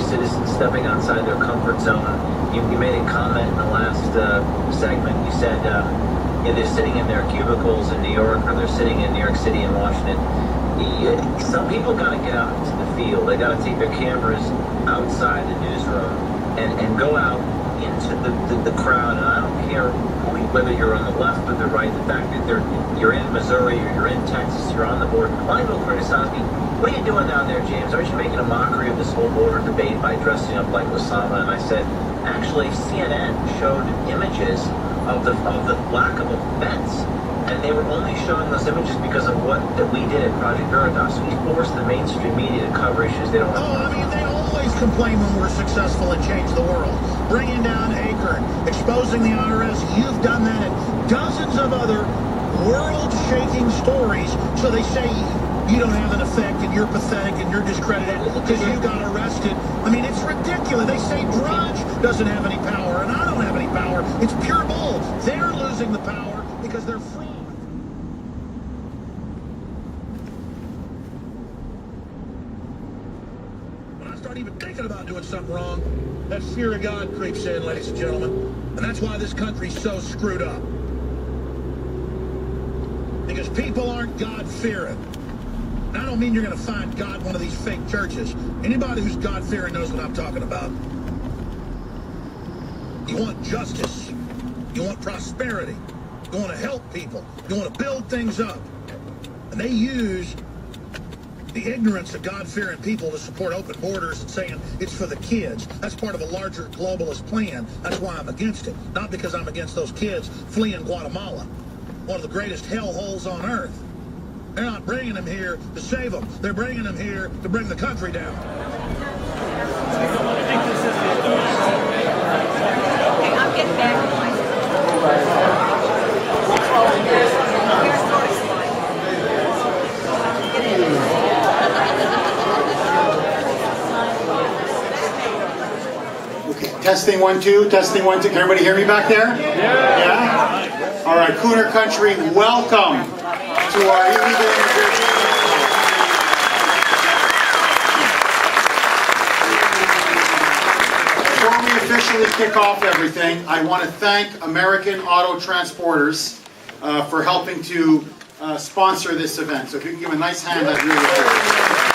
citizens stepping outside their comfort zone. You made a comment in the last segment. You said they're sitting in their cubicles in New York, or they're sitting in New York City and Washington. Some people got to get out into the field. They got to take their cameras outside the newsroom and go out into the crowd. And I don't care whether you're on the left or the right. The fact that you're in Missouri or you're in Texas, you're on the border. A lot of people criticize me. What are you doing down there, James? Aren't you making a mockery of this whole border debate by dressing up like Osama? And I said, actually, CNN showed images of the lack of a fence, and they were only showing those images because of what that we did at Project Veritas. We forced the mainstream media to cover issues they don't want to cover. I mean, they always complain when we're successful and change the world. Bringing down Akron, exposing the IRS. You've done that in dozens of other world-shaking stories. So they say you don't have an effect and you're pathetic and you're discredited because you got arrested. I mean, it's ridiculous. They say Drudge doesn't have any power and I don't have any power. It's pure bull. They're losing the power because they're fraud. When I start even thinking about doing something wrong, that fear of God creeps in, ladies and gentlemen. And that's why this country's so screwed up. Because people aren't God-fearing. I don't mean you're going to find God in one of these fake churches. Anybody who's God-fearing knows what I'm talking about. You want justice. You want prosperity. You want to help people. You want to build things up. And they use the ignorance of God-fearing people to support open borders and saying it's for the kids. That's part of a larger globalist plan. That's why I'm against it. Not because I'm against those kids fleeing Guatemala, one of the greatest hellholes on earth. They're not bringing them here to save them. They're bringing them here to bring the country down. Okay, I'm getting back to my Okay, testing 1 2, testing 1 2. Can everybody hear me back there? Yeah? All right, Kuhner Country, welcome to our illegal immigration. Before we officially kick off everything, I want to thank American Auto Transporters for helping to sponsor this event. So if you can give a nice hand, I'd really appreciate it.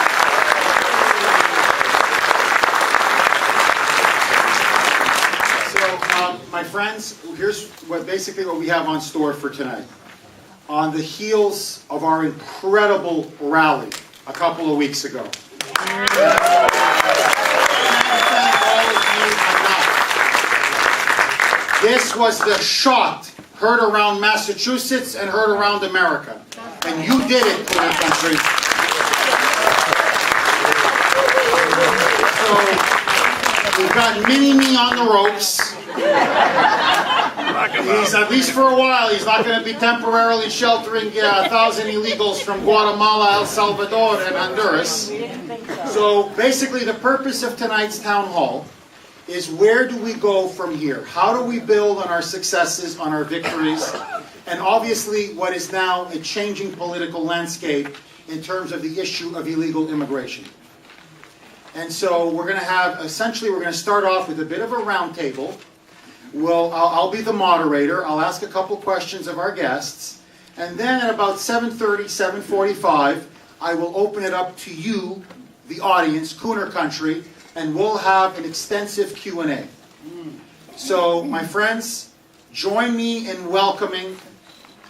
My friends, here's basically what we have on store for tonight. On the heels of our incredible rally a couple of weeks ago. This was the shot heard around Massachusetts and heard around America. And you did it, Kuhner Country. So, we've got Mini-Me on the ropes. He's, at least for a while, he's not going to be temporarily sheltering 1,000 illegals from Guatemala, El Salvador, and Honduras. So basically the purpose of tonight's town hall is where do we go from here? How do we build on our successes, on our victories, and obviously what is now a changing political landscape in terms of the issue of illegal immigration. And so we're going to have, essentially we're going to start off with a bit of a round table. I'll be the moderator. I'll ask a couple questions of our guests. And then at about 7:30, 7:45, I will open it up to you, the audience, Kuhner Country, and we'll have an extensive Q&A. So, my friends, join me in welcoming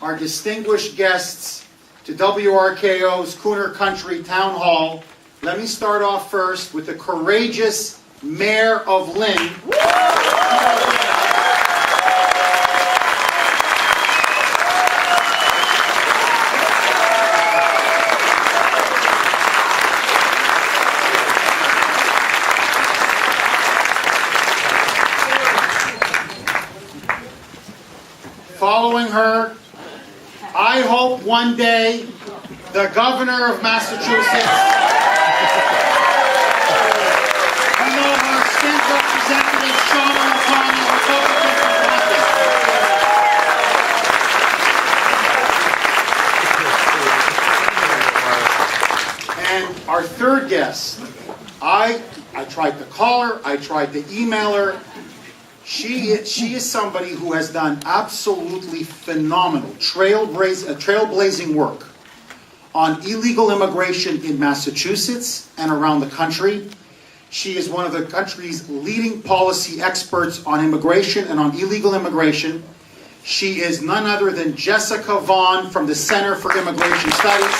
our distinguished guests to WRKO's Kuhner Country Town Hall. Let me start off first with the courageous Mayor of Lynn. Following her, I hope one day, the Governor of Massachusetts, our State Representative Sean O'Connell, Republican from London. And our third guest, I tried to call her, I tried to email her. She is somebody who has done absolutely phenomenal, trailblazing work on illegal immigration in Massachusetts and around the country. She is one of the country's leading policy experts on immigration and on illegal immigration. She is none other than Jessica Vaughn from the Center for Immigration Studies.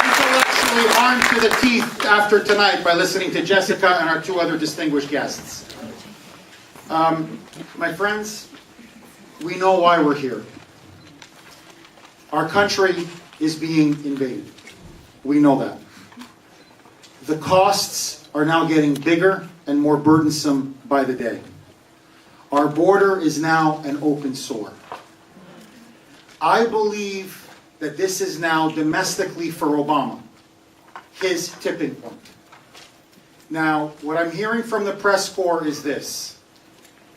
Intellectually armed to the teeth after tonight by listening to Jessica and our two other distinguished guests. My friends, we know why we're here. Our country is being invaded. We know that. The costs are now getting bigger and more burdensome by the day. Our border is now an open sore. I believe that this is now domestically for Obama, his tipping point. Now, what I'm hearing from the press corps is this.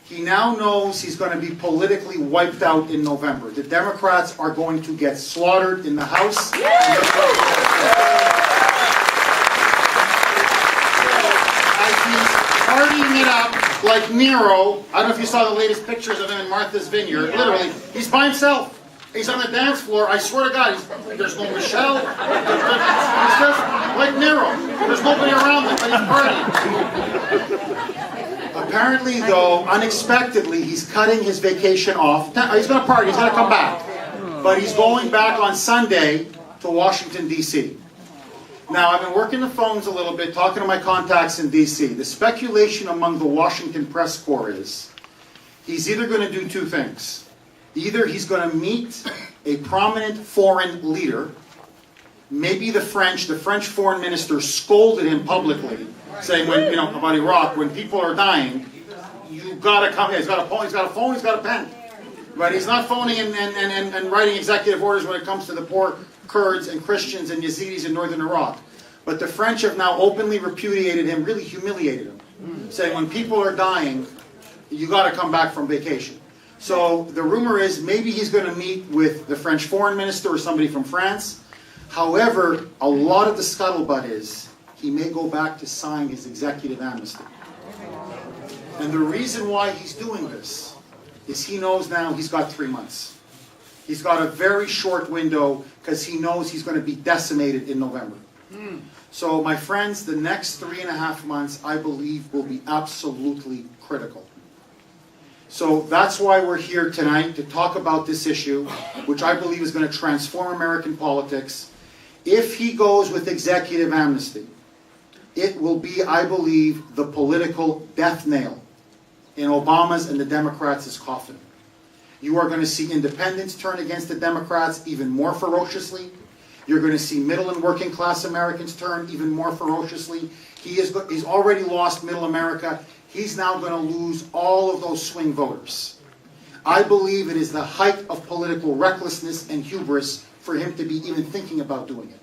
He now knows he's going to be politically wiped out in November. The Democrats are going to get slaughtered in the House. As he's partying it up like Nero, I don't know if you saw the latest pictures of him in Martha's Vineyard. Literally, he's by himself. He's on the dance floor. I swear to God, there's no Michelle. He's just like Nero. There's nobody around him, but he's partying. Apparently, though, unexpectedly, he's cutting his vacation off. He's going to party. He's going to come back. But he's going back on Sunday to Washington, D.C. Now, I've been working the phones a little bit, talking to my contacts in D.C. The speculation among the Washington press corps is he's either going to do two things. Either he's going to meet a prominent foreign leader, maybe the French foreign minister scolded him publicly, saying, when, about Iraq, when people are dying, you got to come here. He's got a phone, he's got a pen. But he's not phoning and writing executive orders when it comes to the poor Kurds and Christians and Yazidis in northern Iraq. But the French have now openly repudiated him, really humiliated him, saying when people are dying, you got to come back from vacation. So the rumor is maybe he's going to meet with the French foreign minister or somebody from France. However, a lot of the scuttlebutt is he may go back to sign his executive amnesty. And the reason why he's doing this is he knows now he's got 3 months. He's got a very short window because he knows he's going to be decimated in November. So my friends, the next 3.5 months, I believe, will be absolutely critical. So that's why we're here tonight, to talk about this issue, which I believe is going to transform American politics. If he goes with executive amnesty, it will be, I believe, the political death nail in Obama's and the Democrats' coffin. You are going to see independents turn against the Democrats even more ferociously. You're going to see middle and working class Americans turn even more ferociously. He's already lost middle America. He's now going to lose all of those swing voters. I believe it is the height of political recklessness and hubris for him to be even thinking about doing it.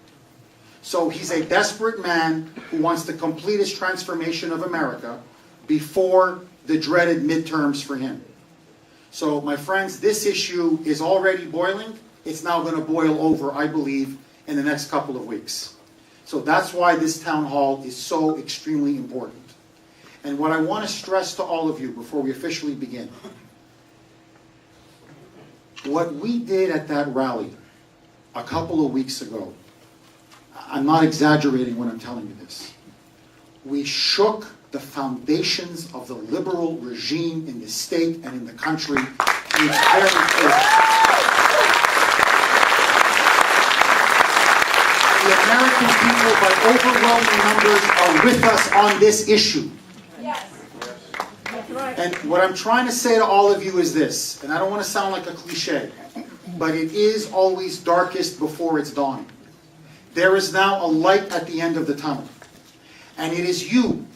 So he's a desperate man who wants to complete his transformation of America before the dreaded midterms for him. So, my friends, this issue is already boiling. It's now going to boil over, I believe, in the next couple of weeks. So that's why this town hall is so extremely important. And what I want to stress to all of you before we officially begin, what we did at that rally a couple of weeks ago, I'm not exaggerating when I'm telling you this. We shook the foundations of the liberal regime in the state and in the country. It's very clear. The American people, by overwhelming numbers, are with us on this issue. Yes. That's right. And what I'm trying to say to all of you is this, and I don't want to sound like a cliche, but it is always darkest before it's dawning. There is now a light at the end of the tunnel. And it is you,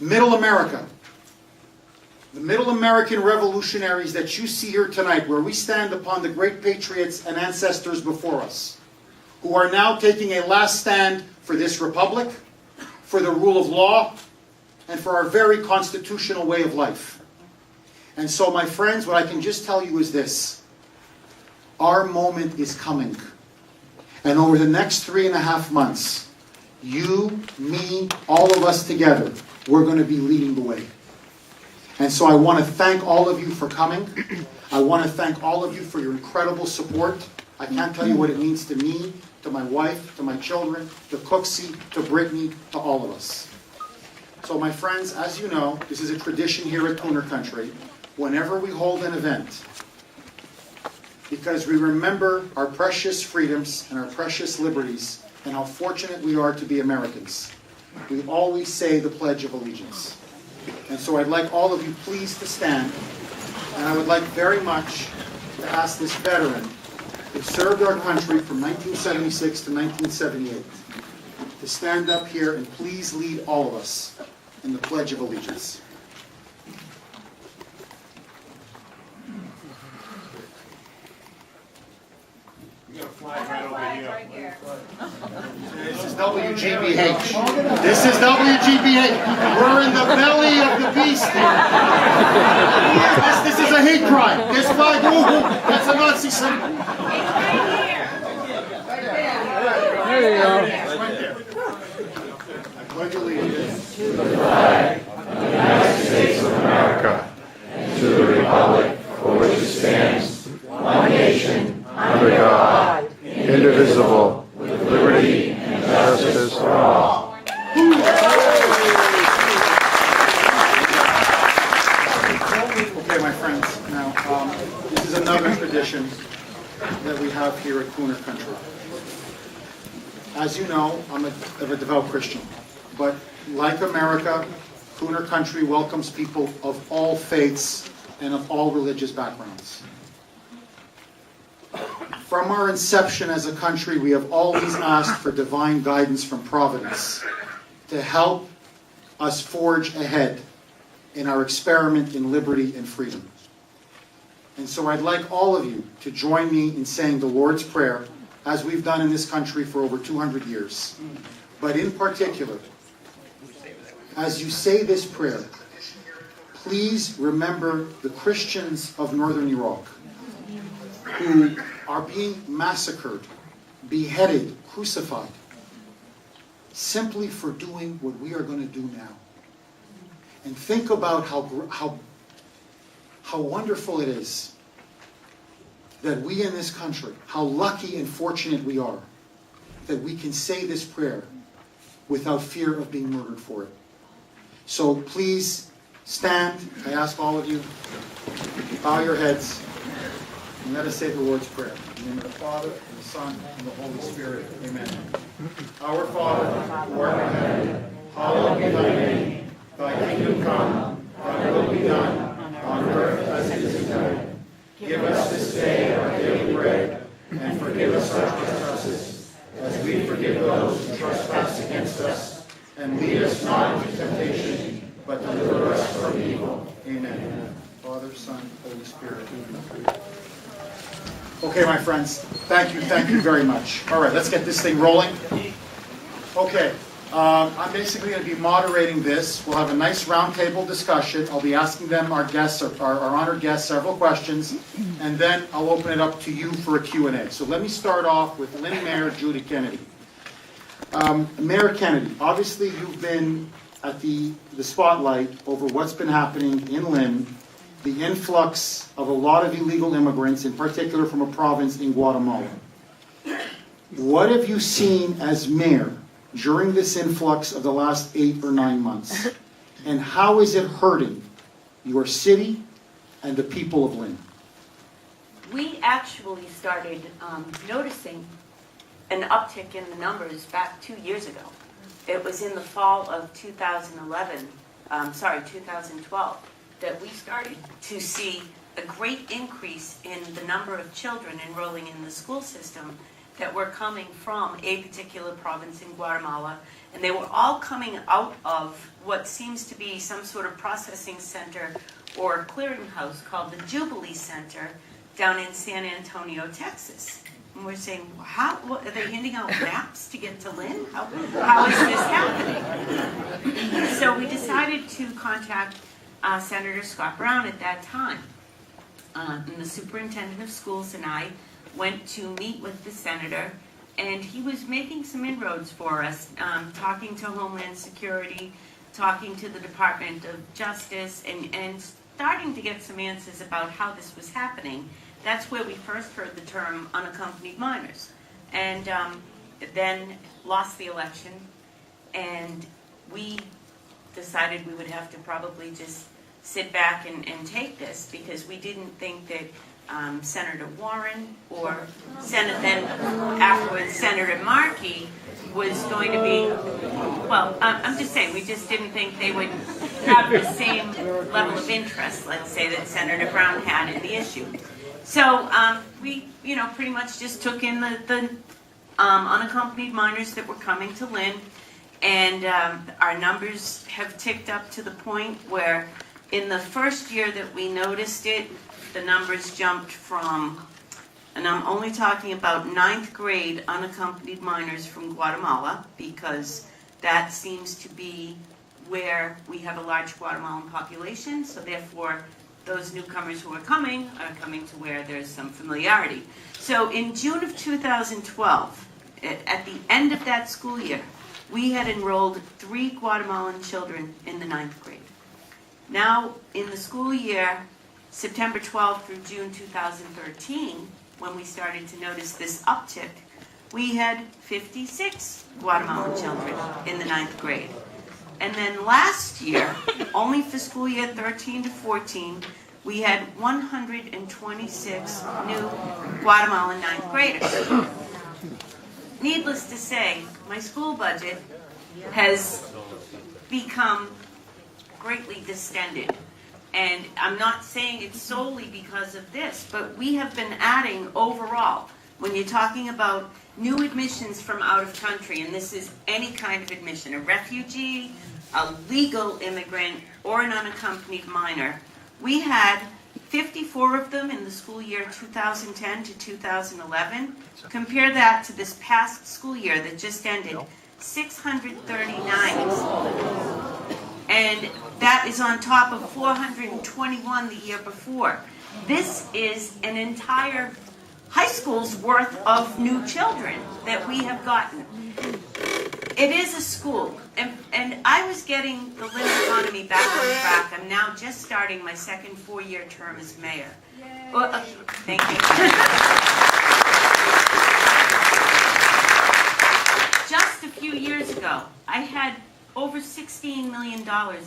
Middle America, the Middle American revolutionaries that you see here tonight, where we stand upon the great patriots and ancestors before us, who are now taking a last stand for this republic, for the rule of law, and for our very constitutional way of life. And so, my friends, what I can just tell you is this. Our moment is coming. And over the next 3.5 months, you, me, all of us together, we're going to be leading the way. And so I want to thank all of you for coming. I want to thank all of you for your incredible support. I can't tell you what it means to me, to my wife, to my children, to Cooksey, to Brittany, to all of us. So my friends, as you know, this is a tradition here at Kuhner Country. Whenever we hold an event, because we remember our precious freedoms and our precious liberties and how fortunate we are to be Americans, we always say the Pledge of Allegiance. And so I'd like all of you please to stand, and I would like very much to ask this veteran who served our country from 1976 to 1978 to stand up here and please lead all of us in the Pledge of Allegiance. Right here. This is WGBH. This is WGBH. We're in the belly of the beast here. This is a hate crime. This flag, that's a Nazi symbol. It's right here. There you go. It's right there. I pledge allegiance to the flag of the United States of America and to the republic for which it stands, one nation, under God, indivisible, with liberty and justice for all. Okay, my friends, now this is another tradition that we have here at Kuhner Country. As you know, I'm a devout Christian, but like America, Kuhner Country welcomes people of all faiths and of all religious backgrounds. From our inception as a country, we have always asked for divine guidance from Providence to help us forge ahead in our experiment in liberty and freedom. And so I'd like all of you to join me in saying the Lord's Prayer, as we've done in this country for over 200 years. But in particular, as you say this prayer, please remember the Christians of northern Iraq who are being massacred, beheaded, crucified, simply for doing what we are going to do now. And think about how wonderful it is that we in this country, how lucky and fortunate we are that we can say this prayer without fear of being murdered for it. So please stand. I ask all of you, bow your heads, and let us say the Lord's Prayer. In the name of the Father, and the Son, and the Holy Spirit. Amen. Our Father, who art in heaven, hallowed be thy name. Thy kingdom come, thy will be done, on earth as it is in heaven. Give us this day our daily bread, and forgive us our trespasses, as we forgive those who trespass against us. And lead us not into temptation, but deliver us from evil. Amen. Father, Son, Holy Spirit. Okay, my friends, thank you very much. All right, let's get this thing rolling. Okay, I'm basically going to be moderating this. We'll have a nice roundtable discussion. I'll be asking them, our guests, our honored guests, several questions, and then I'll open it up to you for a Q&A. So let me start off with Lynn Mayor Judy Kennedy. Mayor Kennedy, obviously you've been at the spotlight over what's been happening in Lynn, the influx of a lot of illegal immigrants, in particular from a province in Guatemala. What have you seen as mayor during this influx of the last 8 or 9 months? And how is it hurting your city and the people of Lynn? We actually started noticing an uptick in the numbers back 2 years ago. It was in the fall of 2012, that we started to see a great increase in the number of children enrolling in the school system that were coming from a particular province in Guatemala, and they were all coming out of what seems to be some sort of processing center or clearinghouse called the Jubilee Center down in San Antonio, Texas. And we're saying, what, are they handing out maps to get to Lynn? How is this happening? So we decided to contact Senator Scott Brown at that time. And the superintendent of schools and I went to meet with the senator, and he was making some inroads for us, talking to Homeland Security, talking to the Department of Justice, and starting to get some answers about how this was happening. That's where we first heard the term unaccompanied minors. And then lost the election, and we decided we would have to probably just sit back and take this, because we didn't think that Senator Warren or then afterwards Senator Markey was going to be, well, I'm just saying, we just didn't think they would have the same level of interest, let's say, that Senator Brown had in the issue. So we, pretty much just took in the unaccompanied minors that were coming to Lynn, and our numbers have ticked up to the point where in the first year that we noticed it, the numbers jumped from, and I'm only talking about 9th grade unaccompanied minors from Guatemala, because that seems to be where we have a large Guatemalan population, so therefore those newcomers who are coming to where there's some familiarity. So in June of 2012, at the end of that school year, we had enrolled 3 Guatemalan children in the 9th grade. Now, in the school year, September 12th through June 2013, when we started to notice this uptick, we had 56 Guatemalan children in the 9th grade. And then last year, only for school year 13 to 14, we had 126 new Guatemalan 9th graders. Needless to say, my school budget has become greatly distended. And I'm not saying it's solely because of this, but we have been adding overall, when you're talking about new admissions from out of country, and this is any kind of admission, a refugee, a legal immigrant, or an unaccompanied minor, we had 54 of them in the school year 2010 to 2011. Compare that to this past school year that just ended, 639. And that is on top of 421 the year before. This is an entire high school's worth of new children that we have gotten. It is a school, and I was getting the Lynn economy back on track. I'm now just starting my second 4-year term as mayor. Well, thank you. Just a few years ago, I had over $16 million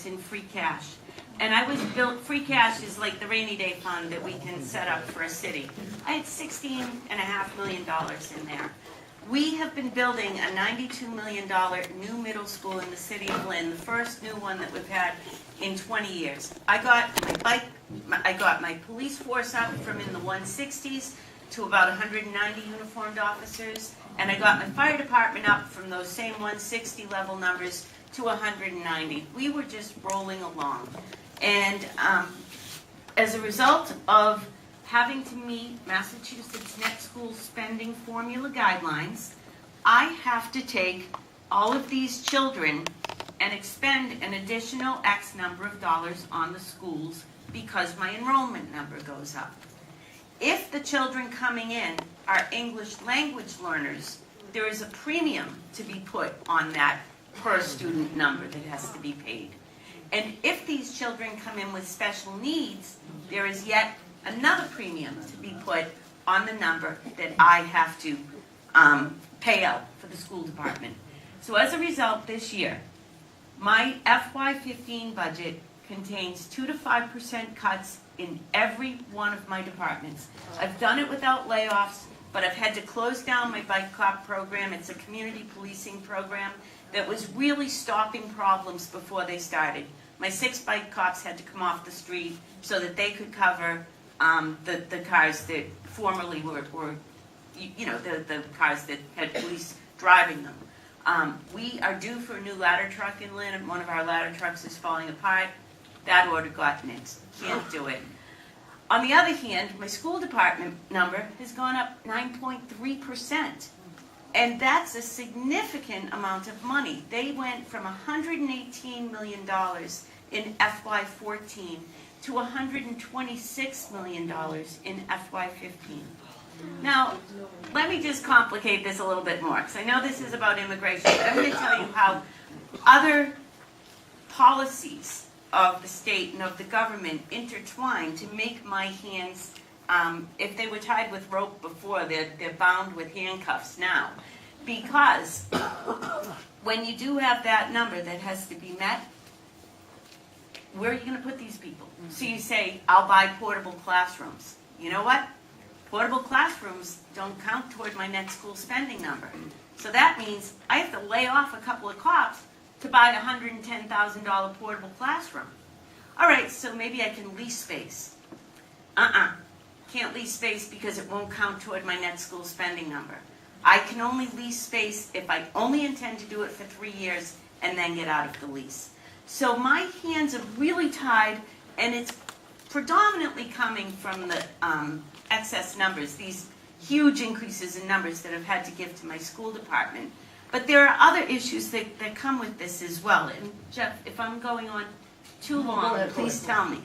in free cash. And I was built, free cash is like the rainy day fund that we can set up for a city. I had $16.5 million in there. We have been building a $92 million new middle school in the city of Lynn, the first new one that we've had in 20 years. I got my police force up from in the 160s to about 190 uniformed officers, and I got my fire department up from those same 160 level numbers to 190. We were just rolling along. And as a result of having to meet Massachusetts Net School Spending Formula guidelines, I have to take all of these children and expend an additional X number of dollars on the schools because my enrollment number goes up. If the children coming in are English language learners, there is a premium to be put on that per student number that has to be paid. And if these children come in with special needs, there is yet another premium to be put on the number that I have to pay out for the school department. So as a result, this year, my FY15 budget contains 2 to 5% cuts in every one of my departments. I've done it without layoffs, but I've had to close down my bike cop program. It's a community policing program that was really stopping problems before they started. My 6 bike cops had to come off the street so that they could cover the cars that formerly were the cars that had police driving them. We are due for a new ladder truck in Lynn, and one of our ladder trucks is falling apart. That order got nixed. Can't do it. On the other hand, my school department number has gone up 9.3%. And that's a significant amount of money. They went from $118 million in FY14 to $126 million in FY15. Now, let me just complicate this a little bit more, because I know this is about immigration, but I'm going to tell you how other policies of the state and of the government intertwine to make my hands, if they were tied with rope before, they're bound with handcuffs now. Because when you do have that number that has to be met, where are you going to put these people? So you say, I'll buy portable classrooms. You know what? Portable classrooms don't count toward my net school spending number. So that means I have to lay off a couple of cops to buy a $110,000 portable classroom. All right, so maybe I can lease space. Can't lease space because it won't count toward my net school spending number. I can only lease space if I only intend to do it for 3 years and then get out of the lease. So my hands are really tied, and it's predominantly coming from the excess numbers, these huge increases in numbers that I've had to give to my school department. But there are other issues that come with this as well. And Jeff, if I'm going on too long, please tell me.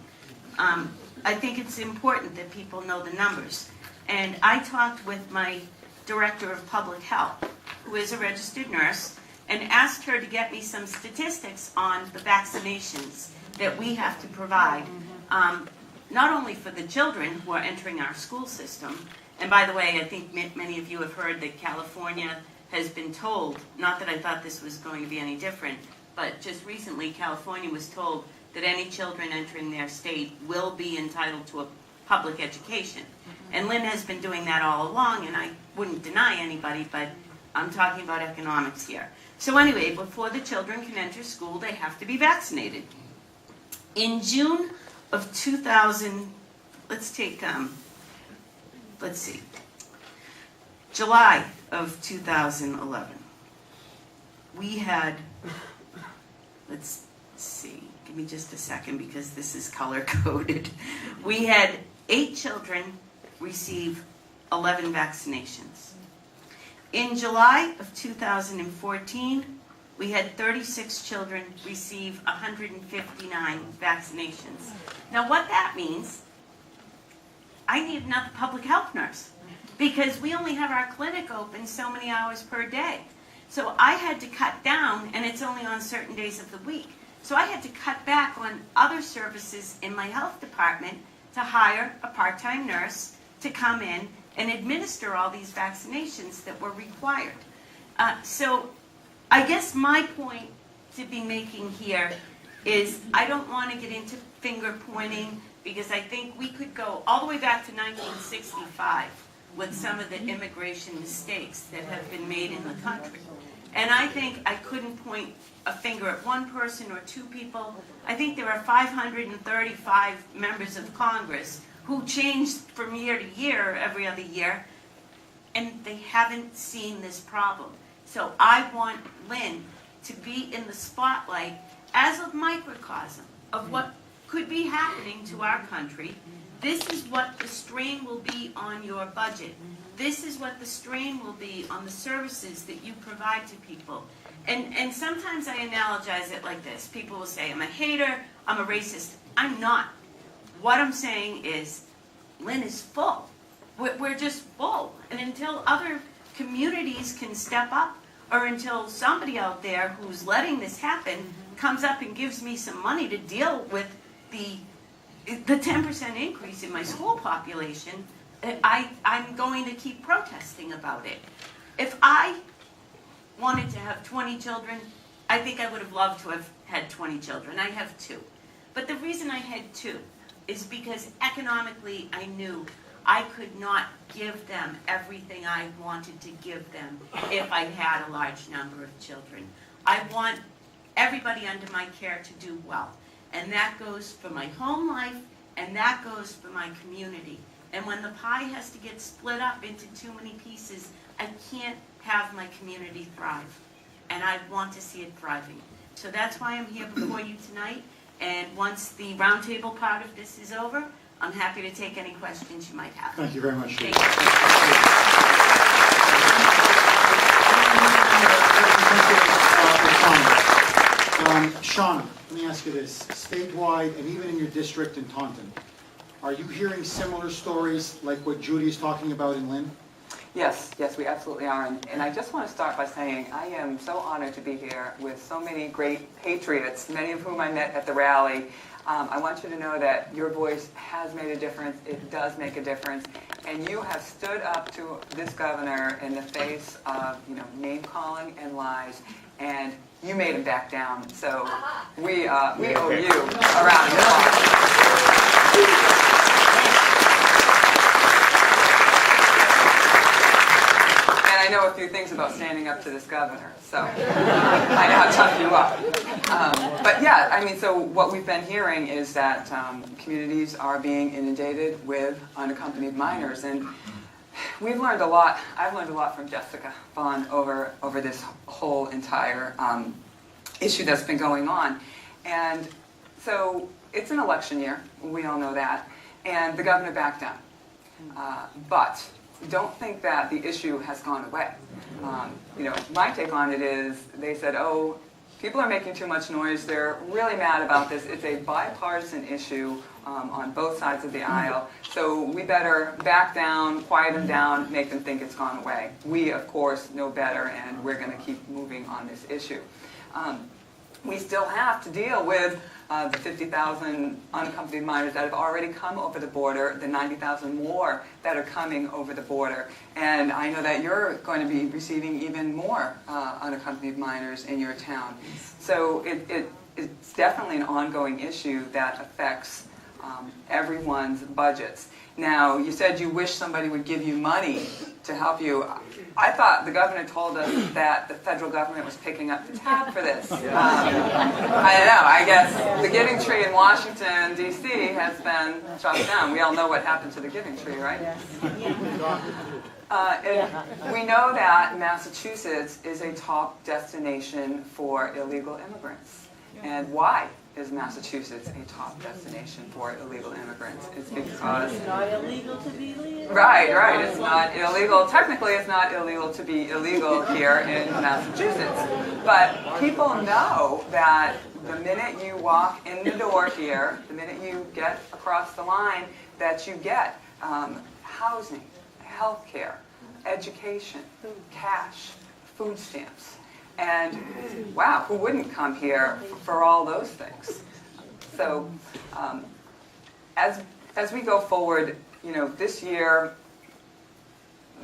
I think it's important that people know the numbers. And I talked with my director of public health, who is a registered nurse, and asked her to get me some statistics on the vaccinations that we have to provide, not only for the children who are entering our school system. And by the way, I think many of you have heard that California has been told, not that I thought this was going to be any different, but just recently California was told that any children entering their state will be entitled to a public education. And Lynn has been doing that all along, and I wouldn't deny anybody, but I'm talking about economics here. So anyway, before the children can enter school, they have to be vaccinated. In June of 2000, July of 2011, we had, let's see, give me just a second because this is color-coded. We had 8 children receive 11 vaccinations. In July of 2014, we had 36 children receive 159 vaccinations. Now what that means, I need another public health nurse because we only have our clinic open so many hours per day. So I had to cut down, and it's only on certain days of the week. So I had to cut back on other services in my health department to hire a part-time nurse to come in and administer all these vaccinations that were required. So I guess my point to be making here is I don't want to get into finger pointing because I think we could go all the way back to 1965 with some of the immigration mistakes that have been made in the country. And I think I couldn't point a finger at one person or 2 people. I think there are 535 members of Congress who changed from year to year, every other year, and they haven't seen this problem. So I want Lynn to be in the spotlight as a microcosm of what could be happening to our country. This is what the strain will be on your budget. This is what the strain will be on the services that you provide to people. And sometimes I analogize it like this. People will say, I'm a hater, I'm a racist. I'm not. What I'm saying is, Lynn is full. We're just full. And until other communities can step up, or until somebody out there who's letting this happen comes up and gives me some money to deal with the 10% increase in my school population, I'm going to keep protesting about it. If I wanted to have 20 children, I think I would have loved to have had 20 children. I have 2. But the reason I had 2 is because economically I knew I could not give them everything I wanted to give them if I had a large number of children. I want everybody under my care to do well. And that goes for my home life, and that goes for my community. And when the pie has to get split up into too many pieces, I can't have my community thrive. And I want to see it thriving. So that's why I'm here before you tonight. And once the roundtable part of this is over, I'm happy to take any questions you might have. Thank you very much. Thank you. Shauna, let me ask you this. Statewide, and even in your district in Taunton, are you hearing similar stories like what Judy is talking about in Lynn? Yes, we absolutely are. And I just want to start by saying I am so honored to be here with so many great patriots, many of whom I met at the rally. I want you to know that your voice has made a difference. It does make a difference. And you have stood up to this governor in the face of, name-calling and lies, and you made him back down. So we owe you a round of applause. I know a few things about standing up to this governor, so I know how tough you are. But yeah, so what we've been hearing is that communities are being inundated with unaccompanied minors, and we've learned a lot. I've learned a lot from Jessica Vaughn over this whole entire issue that's been going on. And so it's an election year, we all know that, and the governor backed down. But don't think that the issue has gone away. My take on it is they said, oh, people are making too much noise. They're really mad about this. It's a bipartisan issue on both sides of the aisle. So we better back down, quiet them down, make them think it's gone away. We, of course, know better, and we're going to keep moving on this issue. We still have to deal with the 50,000 unaccompanied minors that have already come over the border, the 90,000 more that are coming over the border. And I know that you're going to be receiving even more unaccompanied minors in your town. So it's definitely an ongoing issue that affects everyone's budgets. Now, you said you wish somebody would give you money to help you. I thought the governor told us that the federal government was picking up the tab for this. I don't know. I guess the Giving Tree in Washington, D.C. has been shut down. We all know what happened to the Giving Tree, right? And we know that Massachusetts is a top destination for illegal immigrants. And why is Massachusetts a top destination for illegal immigrants? It's because it's not illegal to be legal. Right. It's not illegal. Technically, it's not illegal to be illegal here in Massachusetts. But people know that the minute you walk in the door here, the minute you get across the line, that you get housing, health care, education, cash, food stamps. And wow, who wouldn't come here for all those things? So as we go forward, this year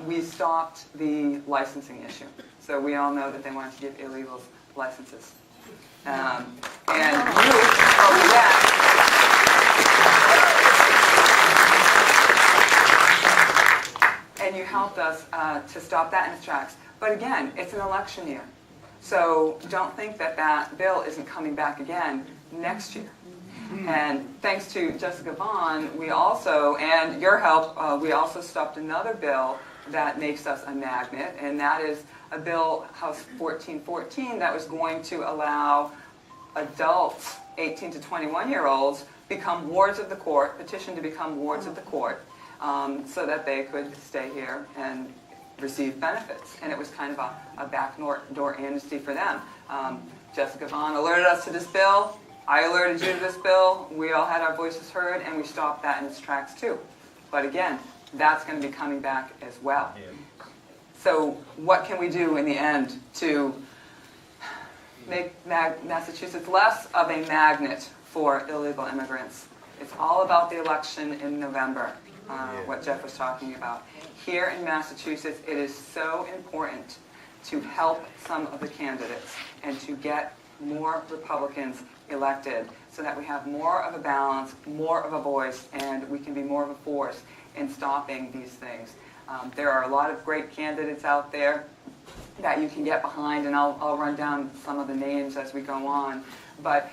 we stopped the licensing issue. So we all know that they wanted to give illegals licenses. And you over that. And you helped us to stop that in its tracks. But again, it's an election year. So don't think that that bill isn't coming back again next year. And thanks to Jessica Vaughn, we also, and your help, we also stopped another bill that makes us a magnet, and that is a bill, House 1414, that was going to allow adults, 18 to 21-year-olds, become wards of the court, petition to become wards of the court, so that they could stay here and receive benefits. And it was kind of a backdoor amnesty for them. Jessica Vaughn alerted us to this bill. I alerted you to this bill. We all had our voices heard, and we stopped that in its tracks too. But again, that's going to be coming back as well. Yeah. So what can we do in the end to make Massachusetts less of a magnet for illegal immigrants? It's all about the election in November, what Jeff was talking about. Here in Massachusetts, it is so important to help some of the candidates and to get more Republicans elected so that we have more of a balance, more of a voice, and we can be more of a force in stopping these things. There are a lot of great candidates out there that you can get behind, and I'll run down some of the names as we go on. But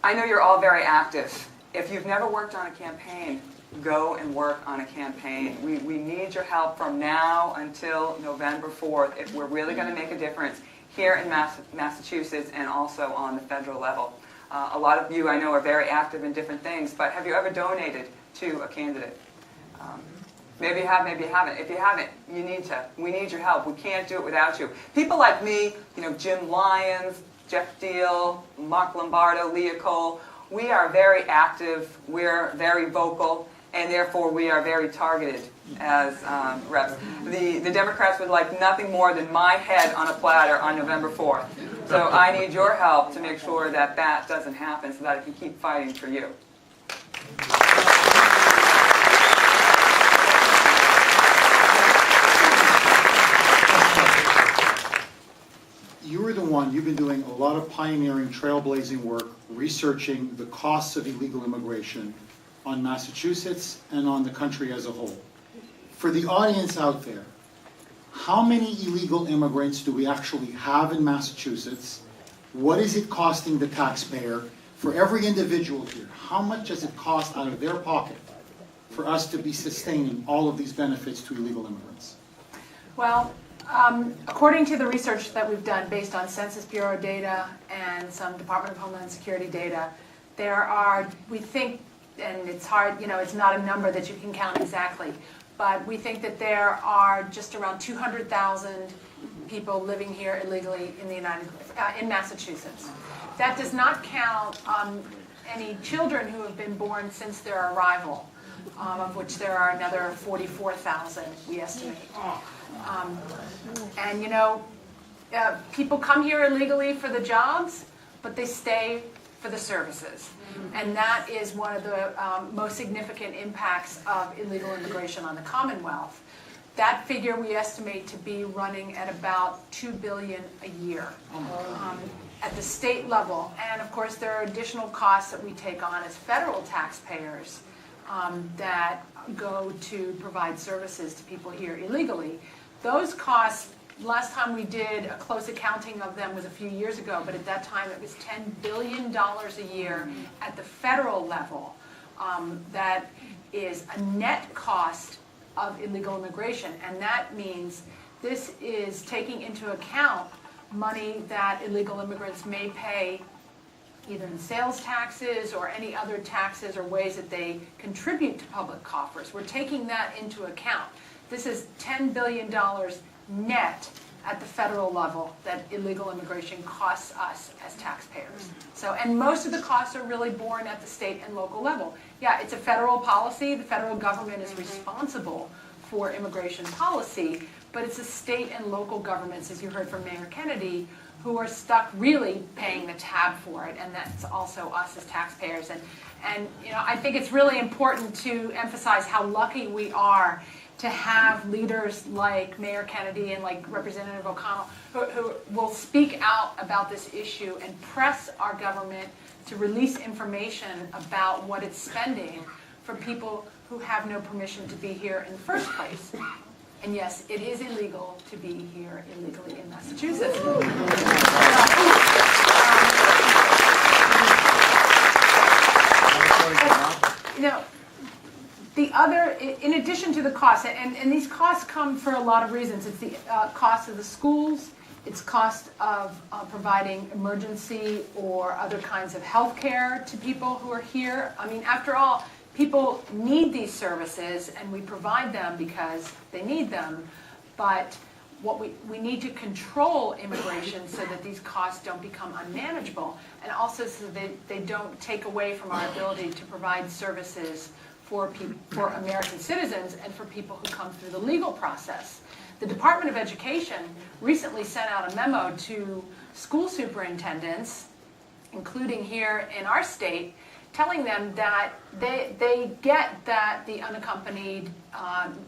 I know you're all very active. If you've never worked on a campaign, go and work on a campaign. We need your help from now until November 4th if we're really going to make a difference here in Massachusetts and also on the federal level. A lot of you I know are very active in different things, but have you ever donated to a candidate? Maybe you have, maybe you haven't. If you haven't, you need to. We need your help. We can't do it without you. People like me, Jim Lyons, Jeff Deal, Mark Lombardo, Leah Cole. We are very active, we're very vocal, and therefore we are very targeted as reps. The Democrats would like nothing more than my head on a platter on November 4th. So I need your help to make sure that that doesn't happen so that I can keep fighting for you. You're the one, you've been doing a lot of pioneering, trailblazing work, researching the costs of illegal immigration on Massachusetts and on the country as a whole. For the audience out there, how many illegal immigrants do we actually have in Massachusetts? What is it costing the taxpayer? For every individual here, how much does it cost out of their pocket for us to be sustaining all of these benefits to illegal immigrants? Well, according to the research that we've done based on Census Bureau data and some Department of Homeland Security data, there are, we think, and it's hard, you know, it's not a number that you can count exactly, but we think that there are just around 200,000 people living here illegally in the in Massachusetts. That does not count any children who have been born since their arrival, of which there are another 44,000, we estimate. And you know, people come here illegally for the jobs, but they stay for the services. And that is one of the most significant impacts of illegal immigration on the Commonwealth. That figure we estimate to be running at about $2 billion a year at the state level. And of course, there are additional costs that we take on as federal taxpayers that go to provide services to people here illegally. Those costs, last time we did a close accounting of them was a few years ago, but at that time it was $10 billion a year at the federal level. That is a net cost of illegal immigration, and that means this is taking into account money that illegal immigrants may pay either in sales taxes or any other taxes or ways that they contribute to public coffers. We're taking that into account. This is $10 billion net at the federal level that illegal immigration costs us as taxpayers. So, and most of the costs are really borne at the state and local level. Yeah, it's a federal policy. The federal government is responsible for immigration policy, but it's the state and local governments, as you heard from Mayor Kennedy, who are stuck really paying the tab for it, and that's also us as taxpayers. And you know, I think it's really important to emphasize how lucky we are to have leaders like Mayor Kennedy and like Representative O'Connell who will speak out about this issue and press our government to release information about what it's spending for people who have no permission to be here in the first place. And yes, it is illegal to be here illegally in Massachusetts. You know, the other, in addition to the costs, and these costs come for a lot of reasons. It's the cost of the schools, it's cost of providing emergency or other kinds of health care to people who are here. I mean, after all, people need these services, and we provide them because they need them, but what we need to control immigration so that these costs don't become unmanageable, and also so that they don't take away from our ability to provide services for American citizens and for people who come through the legal process. The Department of Education recently sent out a memo to school superintendents, including here in our state, telling them that they get that the unaccompanied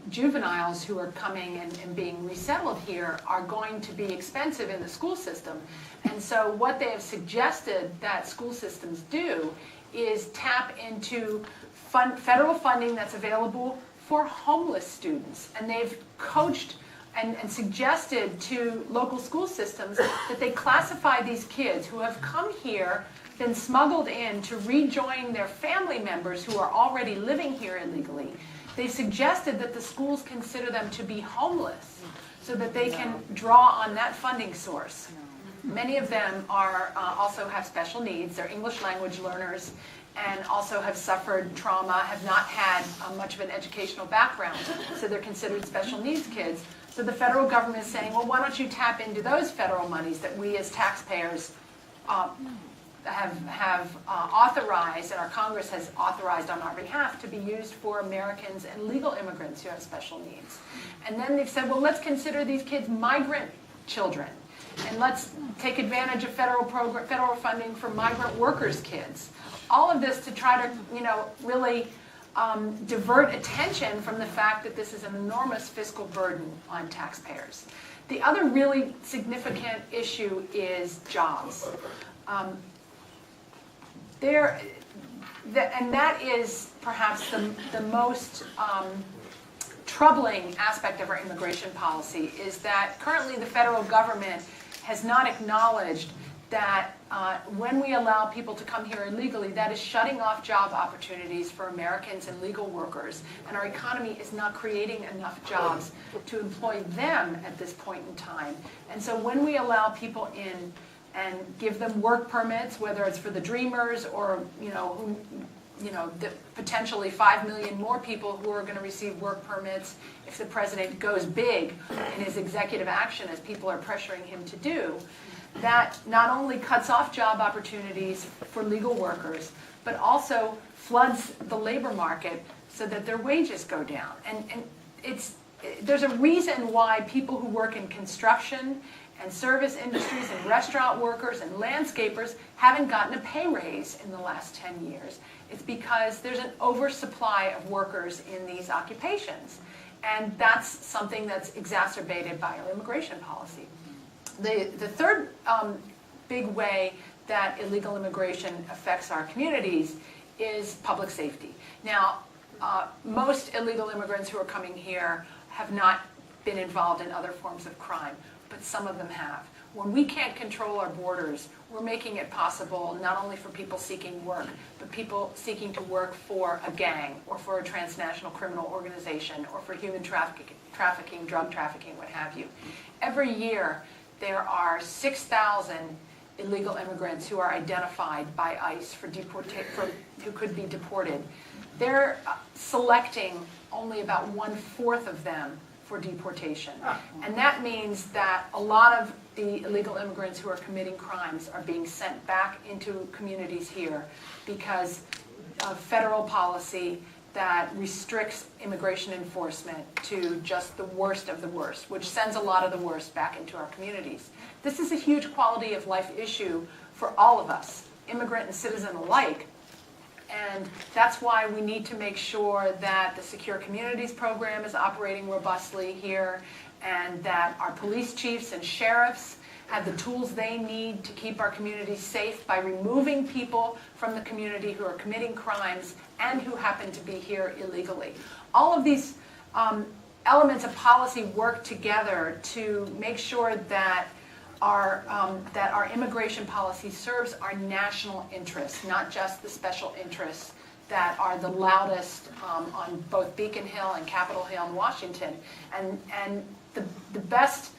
juveniles who are coming and being resettled here are going to be expensive in the school system. And so what they have suggested that school systems do is tap into federal funding that's available for homeless students. And they've coached and suggested to local school systems that they classify these kids who have come here, been smuggled in to rejoin their family members who are already living here illegally. They've suggested that the schools consider them to be homeless so that they can draw on that funding source. Many of them are also have special needs. They're English language learners and also have suffered trauma, have not had much of an educational background, so they're considered special needs kids. So the federal government is saying, well, why don't you tap into those federal monies that we as taxpayers have authorized, and our Congress has authorized on our behalf, to be used for Americans and legal immigrants who have special needs. And then they've said, well, let's consider these kids migrant children, and let's take advantage of federal funding for migrant workers' kids. All of this to try to, really divert attention from the fact that this is an enormous fiscal burden on taxpayers. The other really significant issue is jobs. And that is perhaps the most troubling aspect of our immigration policy, is that currently the federal government has not acknowledged that when we allow people to come here illegally, that is shutting off job opportunities for Americans and legal workers, and our economy is not creating enough jobs to employ them at this point in time. And so when we allow people in and give them work permits, whether it's for the Dreamers or the potentially 5 million more people who are going to receive work permits if the president goes big in his executive action, as people are pressuring him to do, that not only cuts off job opportunities for legal workers, but also floods the labor market so that their wages go down. And there's a reason why people who work in construction and service industries and restaurant workers and landscapers haven't gotten a pay raise in the last 10 years. It's because there's an oversupply of workers in these occupations. And that's something that's exacerbated by our immigration policy. The third big way that illegal immigration affects our communities is public safety. Now, most illegal immigrants who are coming here have not been involved in other forms of crime, but some of them have. When we can't control our borders, we're making it possible not only for people seeking work, but people seeking to work for a gang or for a transnational criminal organization or for human trafficking, drug trafficking, what have you. Every year, there are 6,000 illegal immigrants who are identified by ICE who could be deported. They're selecting only about 1/4 of them for deportation. And that means that a lot of the illegal immigrants who are committing crimes are being sent back into communities here because of federal policy that restricts immigration enforcement to just the worst of the worst, which sends a lot of the worst back into our communities. This is a huge quality of life issue for all of us, immigrant and citizen alike. And that's why we need to make sure that the Secure Communities program is operating robustly here, and that our police chiefs and sheriffs have the tools they need to keep our communities safe by removing people from the community who are committing crimes and who happen to be here illegally. All of these elements of policy work together to make sure that our immigration policy serves our national interests, not just the special interests that are the loudest on both Beacon Hill and Capitol Hill in Washington. And the best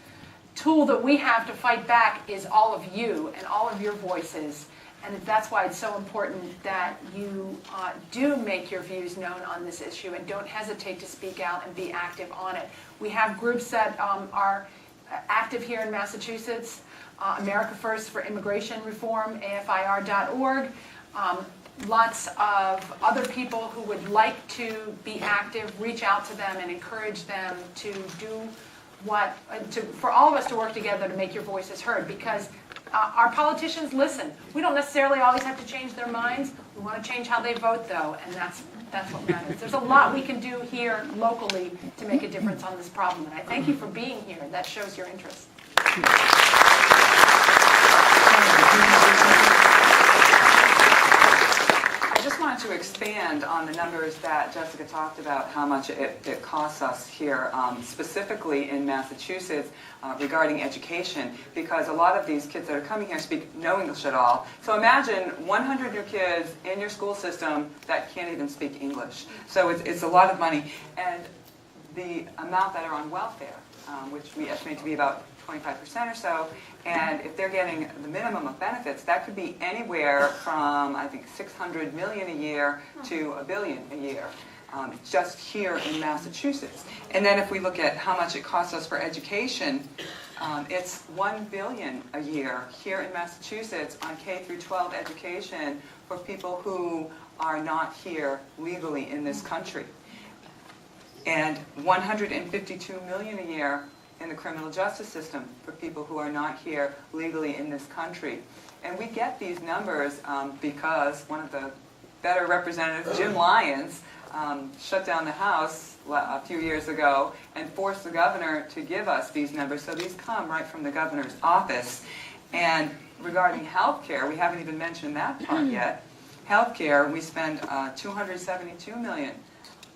tool that we have to fight back is all of you and all of your voices. And that's why it's so important that you do make your views known on this issue and don't hesitate to speak out and be active on it. We have groups that are active here in Massachusetts, America First for Immigration Reform, AFIR.org. Lots of other people who would like to be active, reach out to them and encourage them to do for all of us to work together to make your voices heard, because our politicians listen. We don't necessarily always have to change their minds. We want to change how they vote, though, and that's what matters. There's a lot we can do here locally to make a difference on this problem, and I thank you for being here. That shows your interest. I just wanted to expand on the numbers that Jessica talked about, how much it costs us here, specifically in Massachusetts regarding education, because a lot of these kids that are coming here speak no English at all. So imagine 100 new kids in your school system that can't even speak English. So it's a lot of money. And the amount that are on welfare, which we estimate to be about 25% or so, and if they're getting the minimum of benefits, that could be anywhere from, I think, $600 million a year to $1 billion a year, just here in Massachusetts. And then if we look at how much it costs us for education, It's $1 billion a year here in Massachusetts on K through 12 education for people who are not here legally in this country. And $152 million a year in the criminal justice system for people who are not here legally in this country. And we get these numbers because one of the better representatives, Jim Lyons, shut down the House a few years ago and forced the governor to give us these numbers. So these come right from the governor's office. And regarding health care, we haven't even mentioned that part yet. Health care, we spend $272 million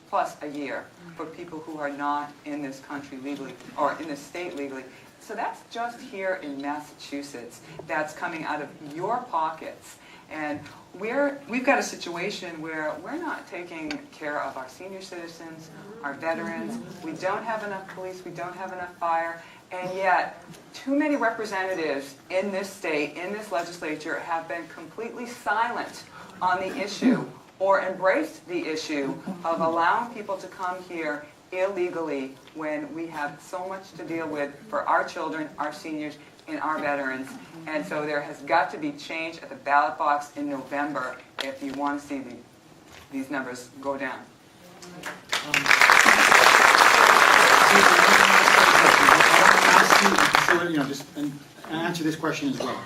plus a year for people who are not in this country legally, or in this state legally. So that's just here in Massachusetts. That's coming out of your pockets. And we've got a situation where we're not taking care of our senior citizens, our veterans. We don't have enough police, we don't have enough fire, and yet too many representatives in this state, in this legislature, have been completely silent on the issue or embraced the issue of allowing people to come here illegally when we have so much to deal with for our children, our seniors, and our veterans. And so there has got to be change at the ballot box in November if you want to see these numbers go down. I'll ask you, just answer this question as well.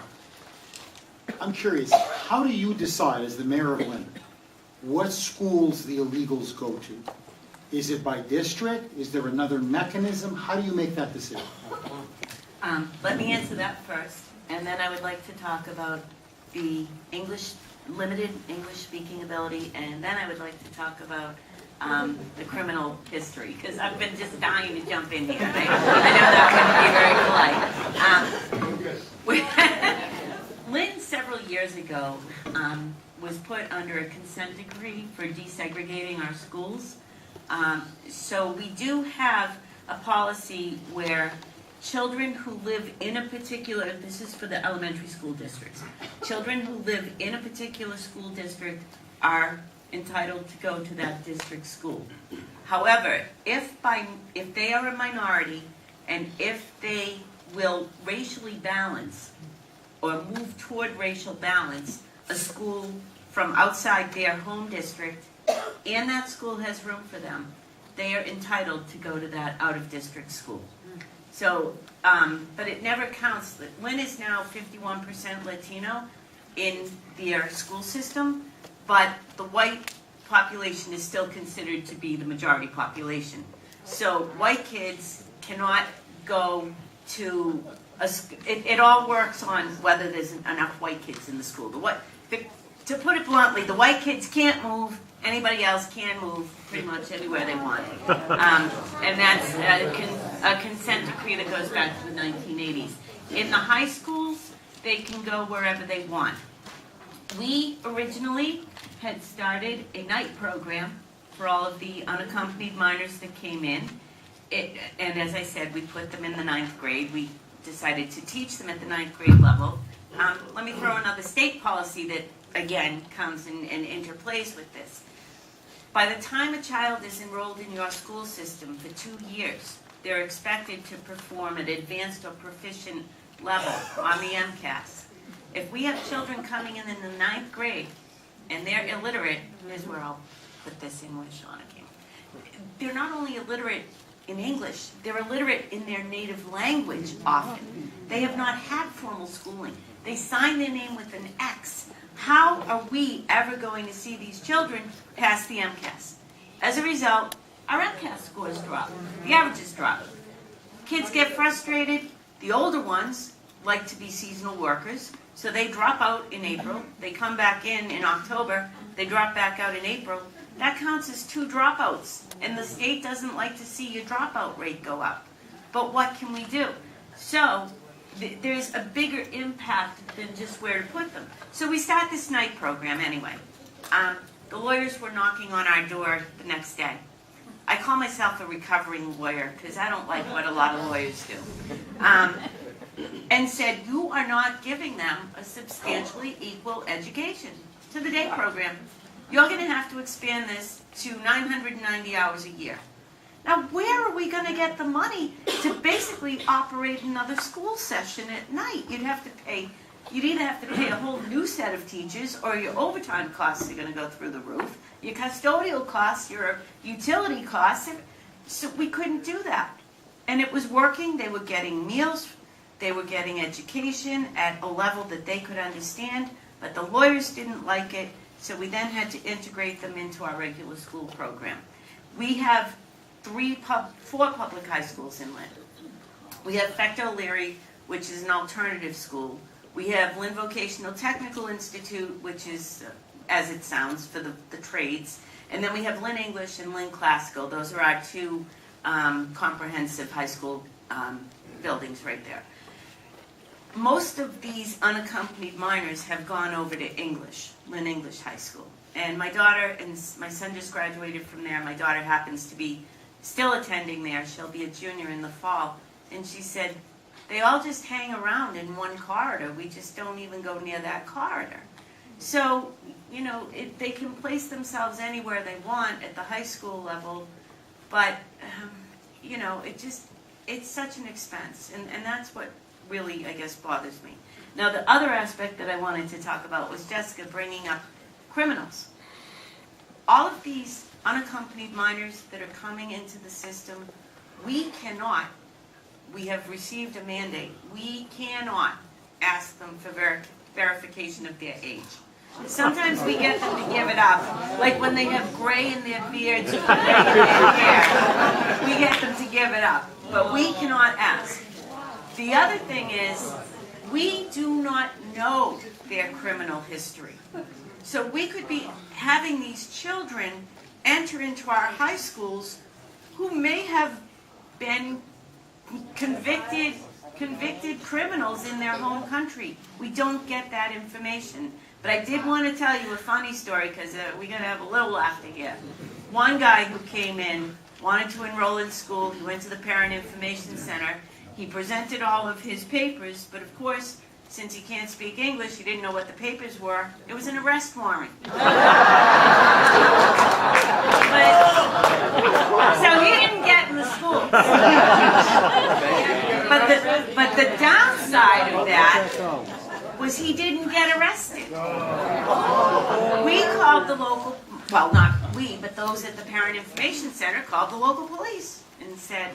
I'm curious, how do you decide, as the mayor of Lynn, what schools the illegals go to? Is it by district? Is there another mechanism? How do you make that decision? Let me answer that first, and then I would like to talk about the limited English speaking ability, and then I would like to talk about the criminal history, because I've been just dying to jump in here. I know that wouldn't be very polite. Lynn, several years ago, was put under a consent decree for desegregating our schools. So we do have a policy where children who live in a particular, this is for the elementary school districts, children who live in a particular school district are entitled to go to that district school. However, if they are a minority and if they will racially balance or move toward racial balance a school from outside their home district, and that school has room for them, they are entitled to go to that out-of-district school. So, but it never counts. Lynn is now 51% Latino in their school system, but the white population is still considered to be the majority population. So white kids cannot go to it all works on whether there's enough white kids in the school. To put it bluntly, the white kids can't move. Anybody else can move pretty much anywhere they want. And that's a consent decree that goes back to the 1980s. In the high schools, they can go wherever they want. We originally had started a night program for all of the unaccompanied minors that came in. And as I said, we put them in the 9th grade. We decided to teach them at the 9th grade level. Let me throw another state policy that, again, comes and interplays with this. By the time a child is enrolled in your school system for 2 years, they're expected to perform at advanced or proficient level on the MCAS. If we have children coming in the 9th grade and they're illiterate, here's where I'll put this in with Shauna came. They're not only illiterate in English, they're illiterate in their native language often. They have not had formal schooling. They sign their name with an X. How are we ever going to see these children pass the MCAS? As a result, our MCAS scores drop. The averages drop. Kids get frustrated. The older ones like to be seasonal workers, so they drop out in April. They come back in October. They drop back out in April. That counts as 2 dropouts, and the state doesn't like to see your dropout rate go up. But what can we do? So there's a bigger impact than just where to put them. So we start this night program anyway. The lawyers were knocking on our door the next day. I call myself a recovering lawyer because I don't like what a lot of lawyers do. And said, you are not giving them a substantially equal education to the day program. You're going to have to expand this to 990 hours a year. Now, where are we going to get the money to basically operate another school session at night? You'd either have to pay a whole new set of teachers, or your overtime costs are going to go through the roof, your custodial costs, your utility costs. So we couldn't do that. And it was working. They were getting meals. They were getting education at a level that they could understand, but the lawyers didn't like it, so we then had to integrate them into our regular school program. We have 4 public high schools in Lynn. We have Fector O'Leary, which is an alternative school. We have Lynn Vocational Technical Institute, which is, as it sounds, for the trades. And then we have Lynn English and Lynn Classical. Those are our 2 comprehensive high school buildings right there. Most of these unaccompanied minors have gone over to English, Lynn English High School. And my daughter and my son just graduated from there. My daughter happens to be still attending there. She'll be a junior in the fall. And she said, they all just hang around in one corridor. We just don't even go near that corridor. So, you know, they can place themselves anywhere they want at the high school level, but, you know, it's such an expense. And that's what really, I guess, bothers me. Now, the other aspect that I wanted to talk about was Jessica bringing up criminals. All of these unaccompanied minors that are coming into the system, we have received a mandate, we cannot ask them for verification of their age. Sometimes we get them to give it up, like when they have gray in their beards or gray in their hair, we get them to give it up, but we cannot ask. The other thing is, we do not know their criminal history. So we could be having these children enter into our high schools who may have been convicted criminals in their home country. We don't get that information. But I did want to tell you a funny story, because we're going to have a little laughter here. One guy who came in, wanted to enroll in school, he went to the Parent Information Center. He presented all of his papers, but of course, since he can't speak English, he didn't know what the papers were. It was an arrest warrant. So he didn't get in the school. But the downside of that was he didn't get arrested. We called the local, well, not we, but those at the Parent Information Center called the local police and said,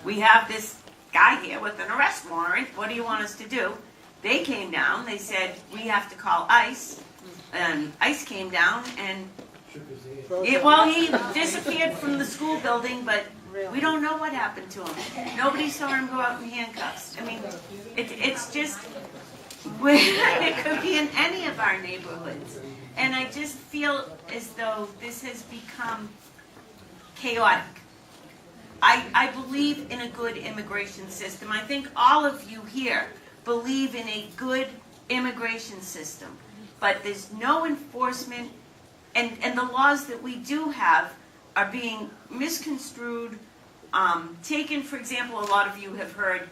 we have this guy here with an arrest warrant. What do you want us to do? They came down. They said, we have to call ICE. And ICE came down, and he disappeared from the school building, but we don't know what happened to him. Nobody saw him go out in handcuffs. I mean, it's just, it could be in any of our neighborhoods. And I just feel as though this has become chaotic. I believe in a good immigration system. I think all of you here believe in a good immigration system. But there's no enforcement, and the laws that we do have are being misconstrued, taken, for example, a lot of you have heard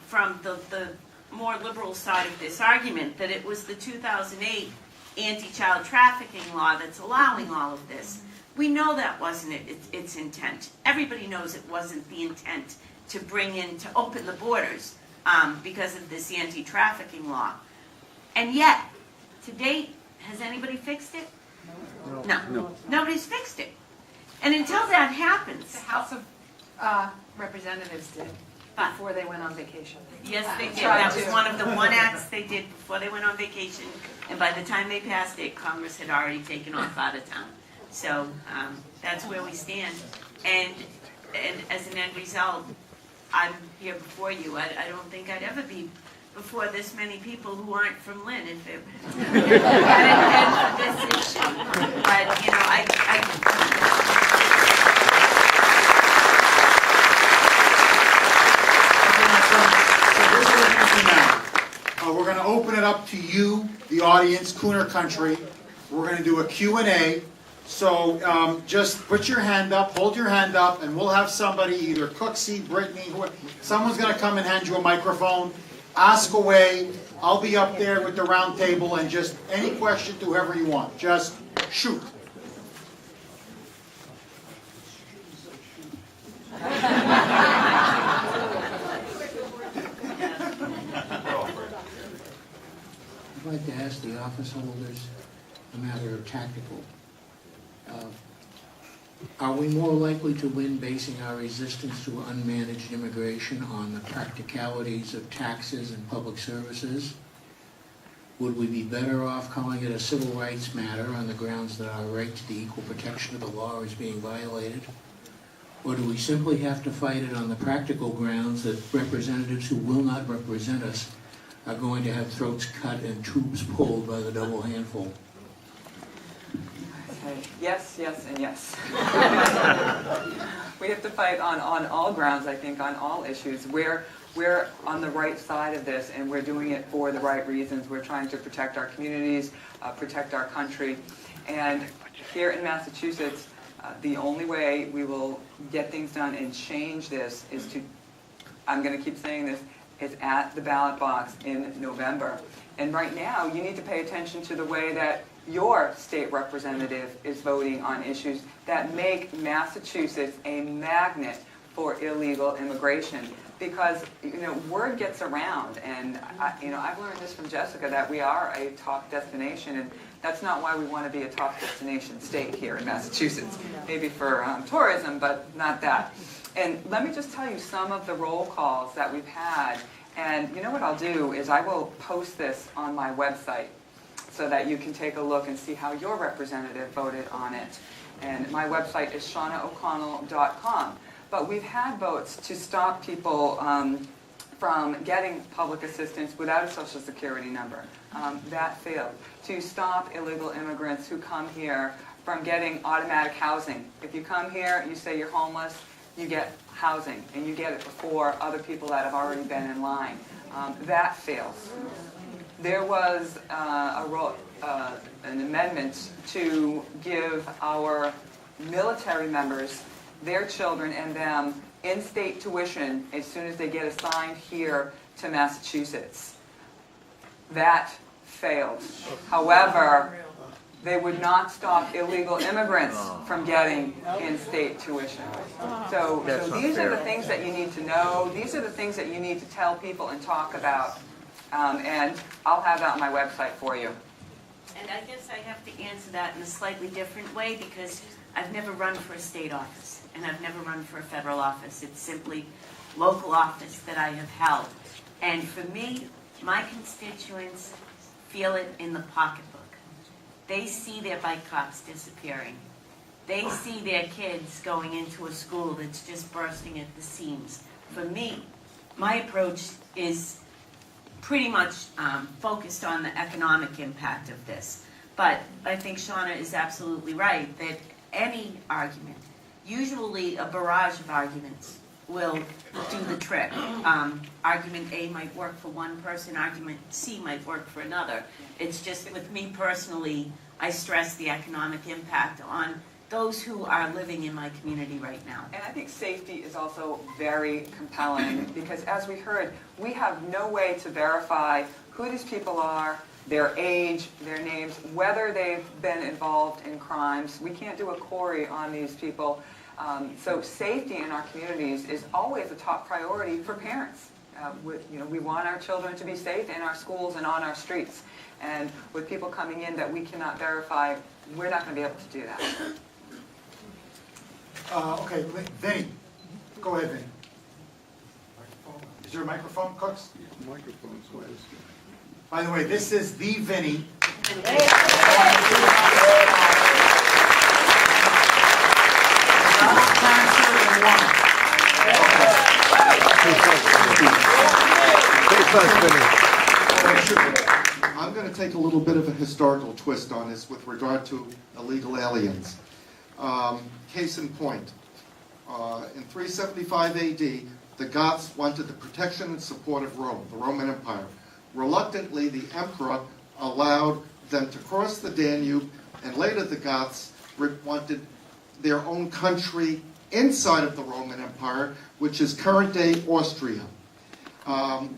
from the more liberal side of this argument that it was the 2008 anti-child trafficking law that's allowing all of this. We know that wasn't its intent. Everybody knows it wasn't the intent to open the borders because of this anti-trafficking law. And yet, to date, has anybody fixed it? No. Nobody's fixed it. And until that happens... The House of Representatives did before they went on vacation. Yes, they did. That was one of the acts they did before they went on vacation. And by the time they passed it, Congress had already taken off out of town. So that's where we stand. And as an end result, I'm here before you. I don't think I'd ever be before this many people who aren't from Lynn if it hadn't been for this issue. But, you know, we're going to open it up to you, the audience, Kuhner Country. We're going to do a Q&A. So just put your hand up, hold your hand up, and we'll have somebody, either Cooksey, Brittany, whoever, someone's going to come and hand you a microphone. Ask away. I'll be up there with the round table, and just any question to whoever you want. Just shoot. I'd like to ask the office holders a matter of tactical. Are we more likely to win basing our resistance to unmanaged immigration on the practicalities of taxes and public services? Would we be better off calling it a civil rights matter on the grounds that our right to the equal protection of the law is being violated? Or do we simply have to fight it on the practical grounds that representatives who will not represent us are going to have throats cut and tubes pulled by the double handful? Okay. Yes, yes, and yes. We have to fight on all grounds, I think, on all issues. We're on the right side of this, and we're doing it for the right reasons. We're trying to protect our communities, protect our country. And here in Massachusetts, the only way we will get things done and change this is to, I'm going to keep saying this, is at the ballot box in November. And right now, you need to pay attention to the way that your state representative is voting on issues that make Massachusetts a magnet for illegal immigration. Because, word gets around, and I've learned this from Jessica, that we are a top destination, and that's not why we want to be a top destination state here in Massachusetts. Maybe for tourism, but not that. And let me just tell you some of the roll calls that we've had. And you know what I'll do is I will post this on my website so that you can take a look and see how your representative voted on it. And my website is shaunaoconnell.com. But we've had votes to stop people from getting public assistance without a Social Security number. That failed. To stop illegal immigrants who come here from getting automatic housing. If you come here, you say you're homeless, you get housing, and you get it before other people that have already been in line. That fails. There was an amendment to give our military members, their children and them, in-state tuition as soon as they get assigned here to Massachusetts. That failed. However, they would not stop illegal immigrants from getting in-state tuition. So these are the things that you need to know. These are the things that you need to tell people and talk about. And I'll have that on my website for you. And I guess I have to answer that in a slightly different way because I've never run for a state office and I've never run for a federal office. It's simply local office that I have held. And for me, my constituents feel it in the pocketbook. They see their bike cops disappearing. They see their kids going into a school that's just bursting at the seams. For me, my approach is pretty much focused on the economic impact of this. But I think Shauna is absolutely right that any argument, usually a barrage of arguments, will do the trick. Argument A might work for one person, argument C might work for another. It's just with me personally, I stress the economic impact on those who are living in my community right now. And I think safety is also very compelling because as we heard, we have no way to verify who these people are, their age, their names, whether they've been involved in crimes. We can't do a query on these people. So safety in our communities is always a top priority for parents. We want our children to be safe in our schools and on our streets. And with people coming in that we cannot verify, we're not going to be able to do that. Okay, Vinny. Go ahead, Vinny. Is there a microphone, Cooks? Microphone's wise. By the way, this is the Vinny. I'm going to take a little bit of a historical twist on this with regard to illegal aliens. Case in point, in 375 AD, the Goths wanted the protection and support of Rome, the Roman Empire. Reluctantly, the emperor allowed them to cross the Danube, and later the Goths wanted their own country inside of the Roman Empire, which is current-day Austria.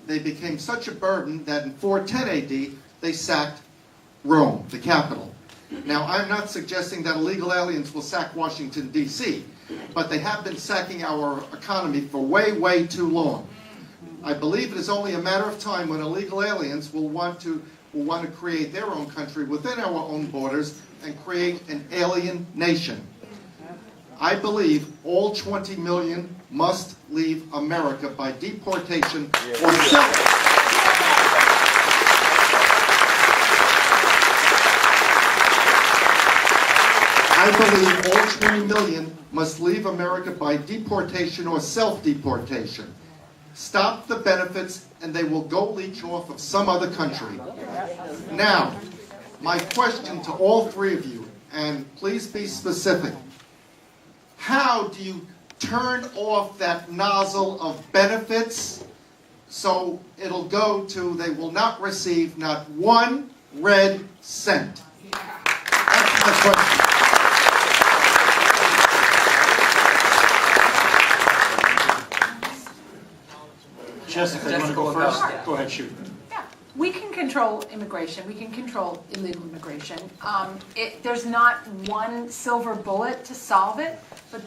They became such a burden that in 410 AD, they sacked Rome, the capital. Now, I'm not suggesting that illegal aliens will sack Washington, D.C., but they have been sacking our economy for way, way too long. I believe it is only a matter of time when illegal aliens will want to create their own country within our own borders and create an alien nation. I believe all 20 million must leave America by deportation or I believe all 20 million must leave America by deportation or self-deportation. Stop the benefits and they will go leech off of some other country. Now, my question to all three of you, and please be specific. How do you turn off that nozzle of benefits so it'll go to they will not receive not one red cent? That's my question. Jessica, you want to go first? Go ahead, shoot. Yeah, we can control immigration. We can control illegal immigration. There's not one silver bullet to solve it, but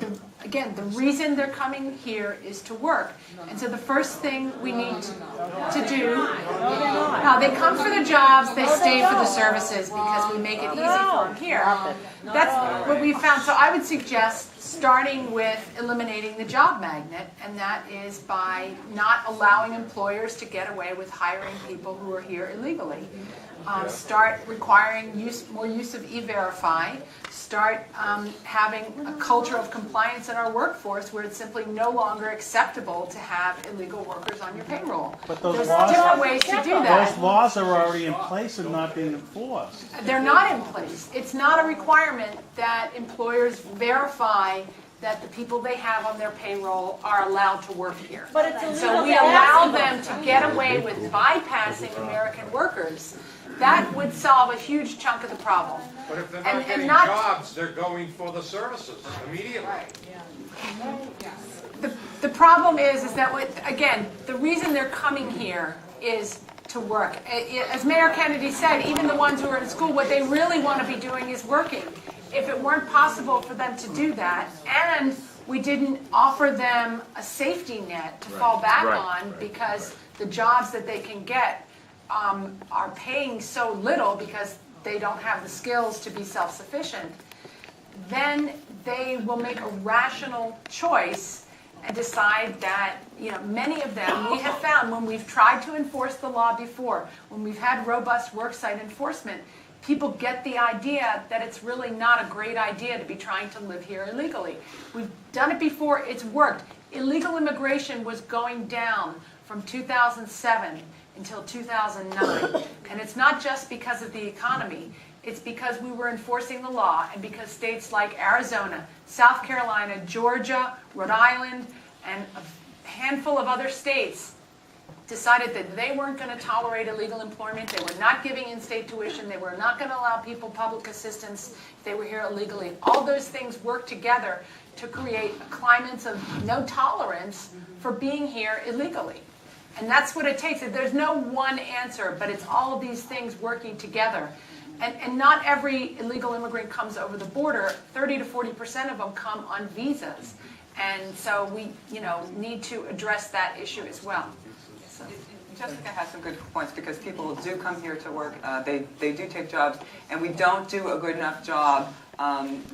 again, the reason they're coming here is to work. And so the first thing we need to do, now they come for the jobs, they stay for the services because we make it easy for them here. That's what we found. So I would suggest starting with eliminating the job magnet, and that is by not allowing employers to get away with hiring people who are here illegally. Start requiring more use of E-Verify. Start having a culture of compliance in our workforce where it's simply no longer acceptable to have illegal workers on your payroll. But those There's different ways to do that. Those laws are already in place and not being enforced. They're not in place. It's not a requirement that employers verify that the people they have on their payroll are allowed to work here. But it's illegal So we to allow ask them to get away with bypassing American workers. That would solve a huge chunk of the problem. But if they're And- not and getting not- jobs, they're going for the services immediately. The problem is that, again, the reason they're coming here is to work. As Mayor Kennedy said, even the ones who are in school, what they really want to be doing is working. If it weren't possible for them to do that, and we didn't offer them a safety net to fall back on because the jobs that they can get are paying so little because they don't have the skills to be self-sufficient, then they will make a rational choice and decide that, many of them, we have found when we've tried to enforce the law before, when we've had robust worksite enforcement, people get the idea that it's really not a great idea to be trying to live here illegally. We've done it before, it's worked. Illegal immigration was going down from 2007 until 2009. And it's not just because of the economy. It's because we were enforcing the law and because states like Arizona, South Carolina, Georgia, Rhode Island, and a handful of other states decided that they weren't going to tolerate illegal employment. They were not giving in-state tuition. They were not going to allow people public assistance if they were here illegally. All those things worked together to create climates of no tolerance for being here illegally. And that's what it takes. There's no one answer, but it's all of these things working together. And not every illegal immigrant comes over the border. 30 to 40% of them come on visas. And so we, need to address that issue as well. So. Jessica has some good points because people do come here to work. They do take jobs, and we don't do a good enough job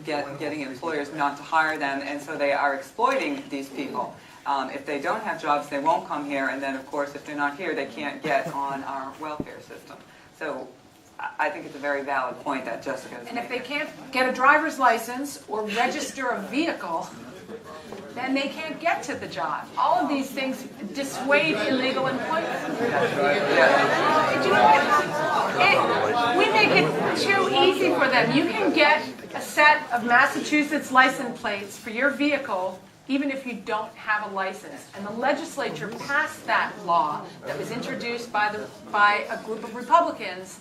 getting employers not to hire them, and so they are exploiting these people. If they don't have jobs, they won't come here, and then, of course, if they're not here, they can't get on our welfare system. So I think it's a very valid point that Jessica is And if they making. can't get a driver's license or register a vehicle, then they can't get to the job. All of these things dissuade illegal employment. Do you know what? We make it too easy for them. You can get a set of Massachusetts license plates for your vehicle even if you don't have a license. And the legislature passed that law that was introduced by a group of Republicans,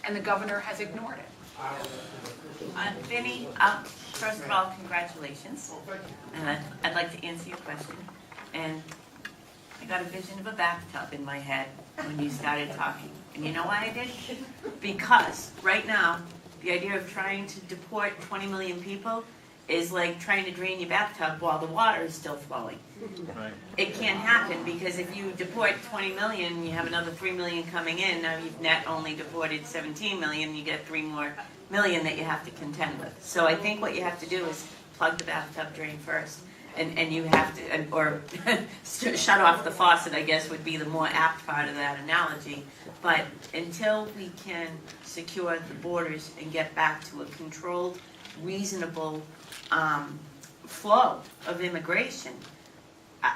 and the governor has ignored it. Vinny, first of all, congratulations. And I'd like to answer your question. And I got a vision of a bathtub in my head when you started talking. And you know why I did? Because right now, the idea of trying to deport 20 million people is like trying to drain your bathtub while the water is still flowing. It can't happen because if you deport 20 million, you have another 3 million coming in. Now you've net only deported 17 million, you get 3 more million that you have to contend with. So I think what you have to do is plug the bathtub drain first. And you have to, or shut off the faucet, I guess, would be the more apt part of that analogy. But until we can secure the borders and get back to a controlled, reasonable flow of immigration,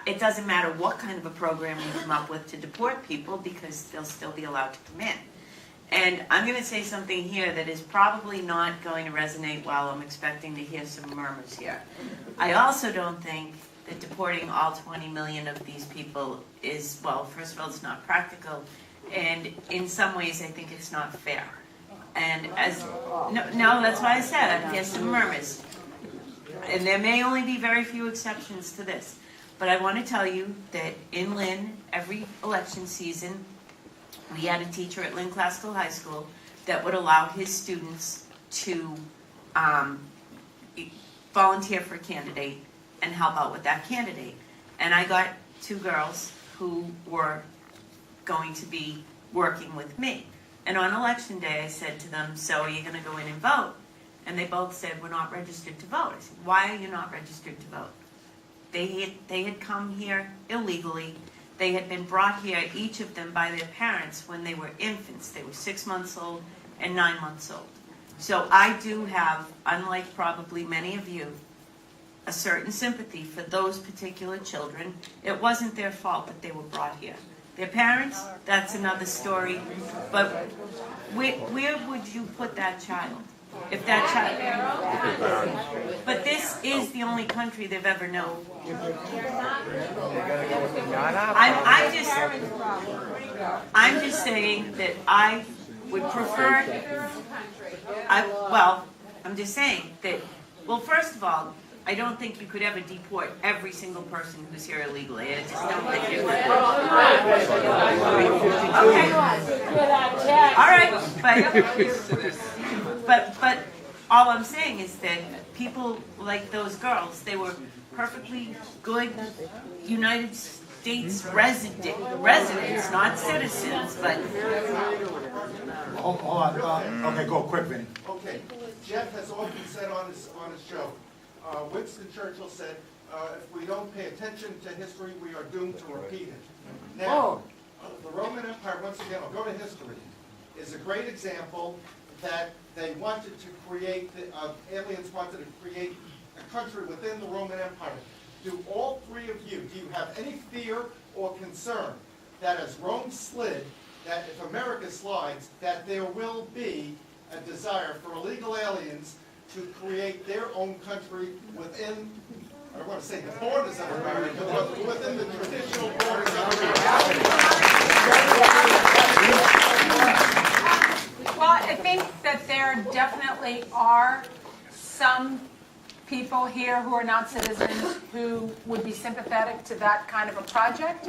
it doesn't matter what kind of a program we come up with to deport people because they'll still be allowed to come in. And I'm going to say something here that is probably not going to resonate well. I'm expecting to hear some murmurs here. I also don't think that deporting all 20 million of these people is, well, first of all, it's not practical. And in some ways, I think it's not fair. And as, no, that's why I said I'd hear some murmurs. And there may only be very few exceptions to this. But I want to tell you that in Lynn, every election season, we had a teacher at Lynn Classical High School that would allow his students to volunteer for a candidate and help out with that candidate. And I got 2 girls who were going to be working with me. And on election day, I said to them, so are you going to go in and vote? And they both said, we're not registered to vote. I said, why are you not registered to vote? They had come here illegally. They had been brought here, each of them, by their parents when they were infants. They were 6 months old and 9 months old. So I do have, unlike probably many of you, a certain sympathy for those particular children. It wasn't their fault that they were brought here. Their parents, that's another story. But where would you put that child? If that child, but this is the only country they've ever known. I'm just saying that I would prefer. I'm just saying that. Well, first of all, I don't think you could ever deport every single person who's here illegally. I just don't think you could. Okay. All right, but all I'm saying is that people like those girls, they were perfectly good United States residents, not citizens, but. Hold on. Okay, go quick, Vinny. Okay, Jeff has often said on his show, Winston Churchill said, if we don't pay attention to history, we are doomed to repeat it. Now, the Roman Empire, once again, I'll go to history, is a great example that they wanted to create, aliens wanted to create a country within the Roman Empire. Do all 3 of you, do you have any fear or concern that as Rome slid, that if America slides, that there will be a desire for illegal aliens to create their own country within, I don't want to say the borders of America, but within the traditional borders of America? Well, I think that there definitely are some people here who are not citizens who would be sympathetic to that kind of a project.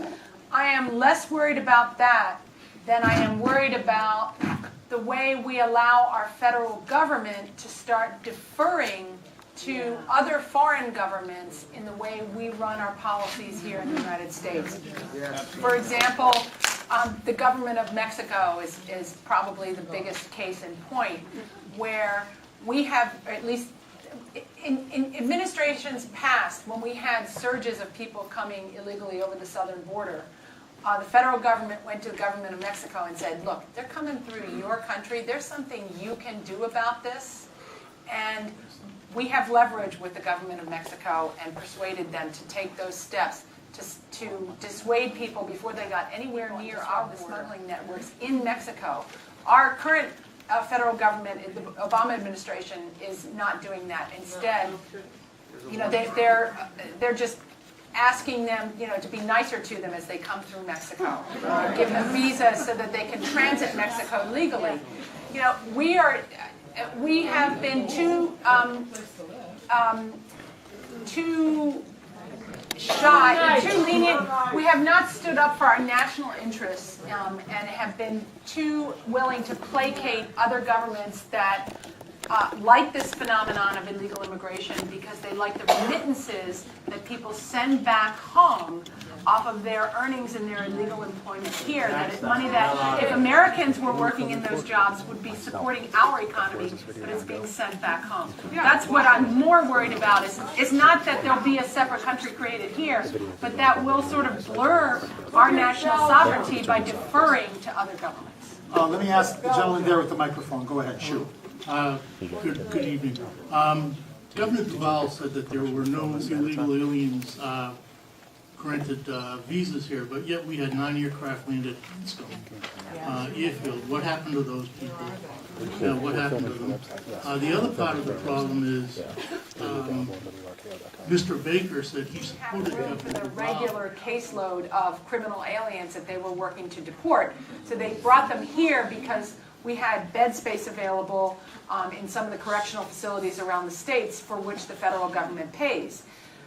I am less worried about that than I am worried about the way we allow our federal government to start deferring to other foreign governments in the way we run our policies here in the United States. For example, the government of Mexico is probably the biggest case in point, where we have, or at least in administrations past, when we had surges of people coming illegally over the southern border, the federal government went to the government of Mexico and said, look, they're coming through your country. There's something you can do about this. And we have leverage with the government of Mexico and persuaded them to take those steps to dissuade people before they got anywhere near our smuggling networks in Mexico. Our current federal government, the Obama administration, is not doing that. Instead, they're just asking them, to be nicer to them as they come through Mexico, give them visas so that they can transit Mexico legally. We have been too shy and too lenient. We have not stood up for our national interests and have been too willing to placate other governments that like this phenomenon of illegal immigration because they like the remittances that people send back home off of their earnings and their illegal employment here. That is money that, if Americans were working in those jobs, would be supporting our economy, but it's being sent back home. That's what I'm more worried about. It's not that there'll be a separate country created here, but that will sort of blur our national sovereignty by deferring to other governments. Let me ask the gentleman there with the microphone. Go ahead, shoot. Good evening. Governor Duval said that there were no illegal aliens granted visas here, but yet we had 9 aircraft landed at Keystone Airfield. What happened to those people? What happened to them? The other part of the problem is Mr. Baker said he supported Governor for the regular caseload of criminal aliens that they were working to deport. So they brought them here because we had bed space available in some of the correctional facilities around the states for which the federal government pays.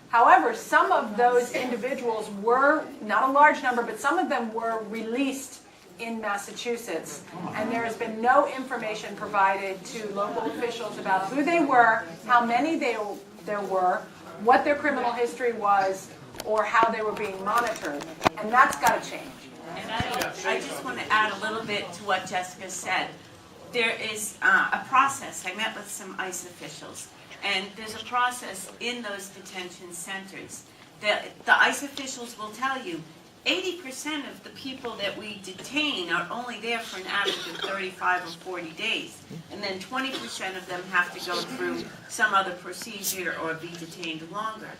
However, some of those individuals were, not a large number, but some of them were released in Massachusetts. And there has been no information provided to local officials about who they were, how many there were, what their criminal history was, or how they were being monitored. And that's got to change. And I just want to add a little bit to what Jessica said. There is a process. I met with some ICE officials, and there's a process in those detention centers. The ICE officials will tell you 80% of the people that we detain are only there for an average of 35 or 40 days. And then 20% of them have to go through some other procedure or be detained longer.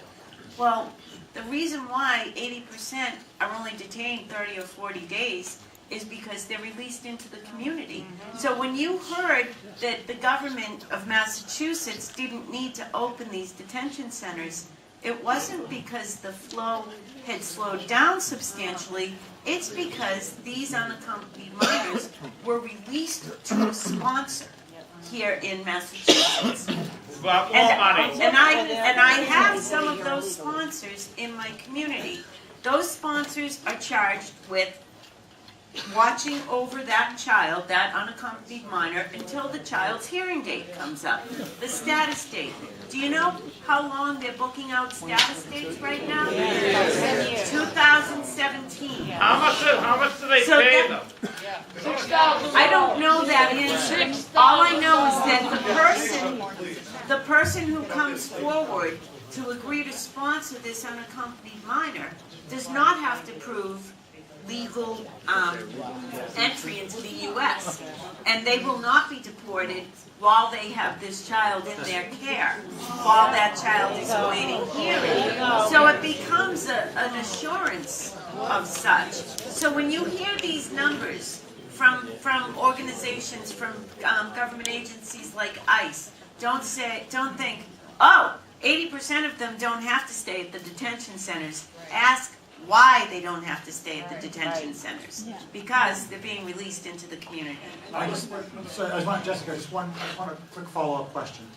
Well, the reason why 80% are only detained 30 or 40 days is because they're released into the community. So when you heard that the government of Massachusetts didn't need to open these detention centers, it wasn't because the flow had slowed down substantially. It's because these unaccompanied minors were released to a sponsor here in Massachusetts. And I have some of those sponsors in my community. Those sponsors are charged with watching over that child, that unaccompanied minor, until the child's hearing date comes up, the status date. Do you know how long they're booking out status dates right now? 2017. How much do they pay them? I don't know that answer. All I know is that the person who comes forward to agree to sponsor this unaccompanied minor does not have to prove legal entry into the U.S. and they will not be deported while they have this child in their care, while that child is awaiting hearing. So it becomes an assurance of such. So when you hear these numbers from organizations, from government agencies like ICE, don't think, oh, 80% of them don't have to stay at the detention centers. Ask why they don't have to stay at the detention centers. Because they're being released into the community. Jessica, just one quick follow-up question.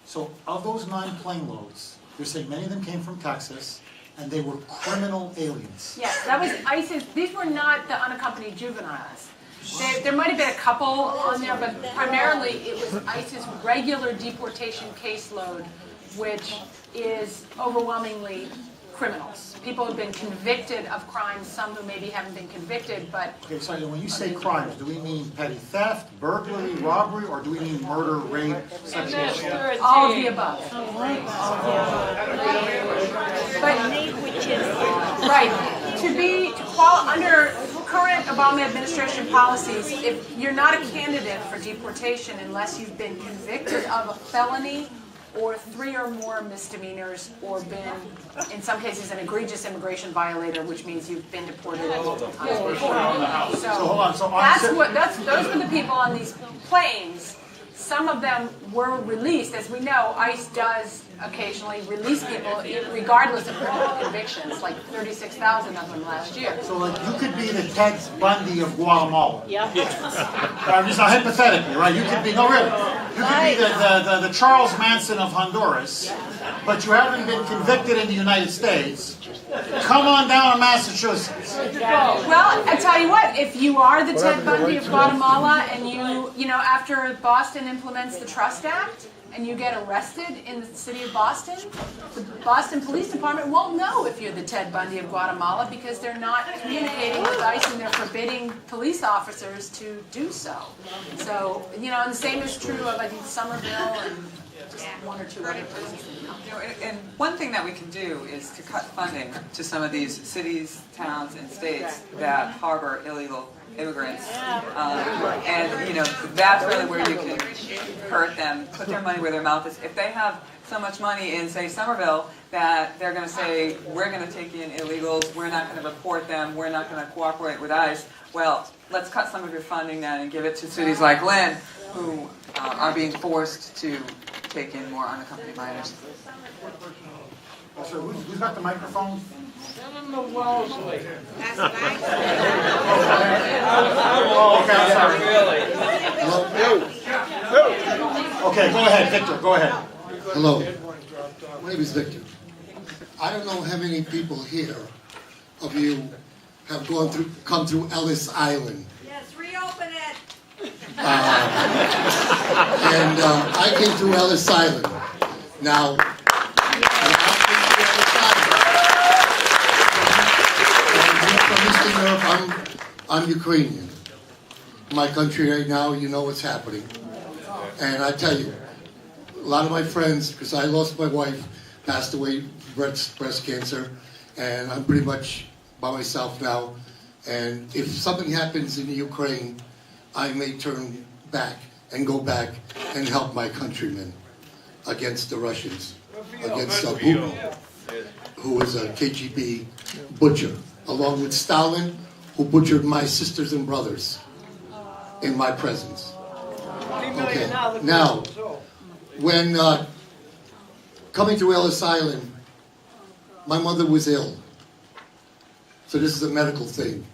So of those 9 plane loads, you're saying many of them came from Texas, and they were criminal aliens. Yes, that was ICE's. These were not the unaccompanied juveniles. There might have been a couple on there, but primarily it was ICE's regular deportation caseload, which is overwhelmingly criminals. People have been convicted of crimes, some who maybe haven't been convicted, but... Okay, so when you say crimes, do we mean petty theft, burglary, robbery, or do we mean murder, rape, sexual assault? All of the above. But, under current Obama administration policies, if you're not a candidate for deportation unless you've been convicted of a felony or 3 or more misdemeanors, or been, in some cases, an egregious immigration violator, which means you've been deported multiple times before. So those were the people on these planes. Some of them were released. As we know, ICE does occasionally release people regardless of criminal convictions, like 36,000 of them last year. So like you could be the Ted Bundy of Guatemala. Yeah. Just hypothetically, right? You could be, no really, you could be the Charles Manson of Honduras, but you haven't been convicted in the United States. Come on down to Massachusetts. Well, I tell you what, if you are the Ted Bundy of Guatemala and you you know, after Boston implements the Trust Act and you get arrested in the city of Boston, the Boston Police Department won't know if you're the Ted Bundy of Guatemala because they're not communicating with ICE and they're forbidding police officers to do so. So, you know, and the same is true of, I think, Somerville and just one or two other places. You know, and one thing that we can do is to cut funding to some of these cities, towns, and states that harbor illegal immigrants. And, you know, that's really where you can hurt them, put their money where their mouth is. If they have so much money in, say, Somerville, that they're going to say, we're going to take in illegals, we're not going to report them, we're not going to cooperate with ICE, well, let's cut some of your funding then and give it to cities like Lynn, who are being forced to take in more unaccompanied minors. Also, who's got the microphone? Send them the walls later. That's what I Okay, I'm sorry. Okay, go ahead, Victor, go ahead. Hello. My name is Victor. I don't know how many people here of you have come through Ellis Island. Yes, reopen it. And I came through Ellis Island. Now, I'm Ukrainian. My country right now, you know what's happening. And I tell you, a lot of my friends, because I lost my wife, passed away breast cancer, and I'm pretty much by myself now. And if something happens in the Ukraine, I may turn back and go back and help my countrymen against the Russians, against Putin, who is a KGB butcher, along with Stalin, who butchered my sisters and brothers in my presence. Okay, now, when coming to Ellis Island, my mother was ill. So this is a medical thing.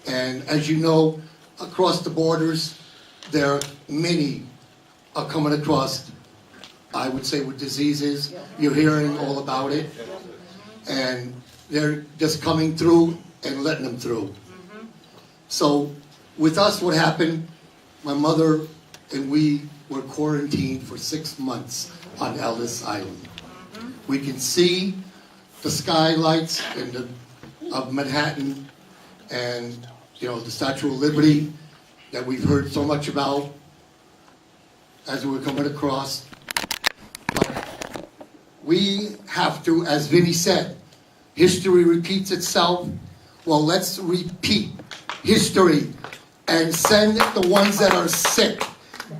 And as you know, across the borders, there are many are coming across, I would say, with diseases. You're hearing all about it. And they're just coming through and letting them through. So with us, what happened, my mother and we were quarantined for 6 months on Ellis Island. We can see the skylights of Manhattan and, you know, the Statue of Liberty that we've heard so much about as we were coming across. But we have to, as Vinny said, history repeats itself. Well, let's repeat history and send the ones that are sick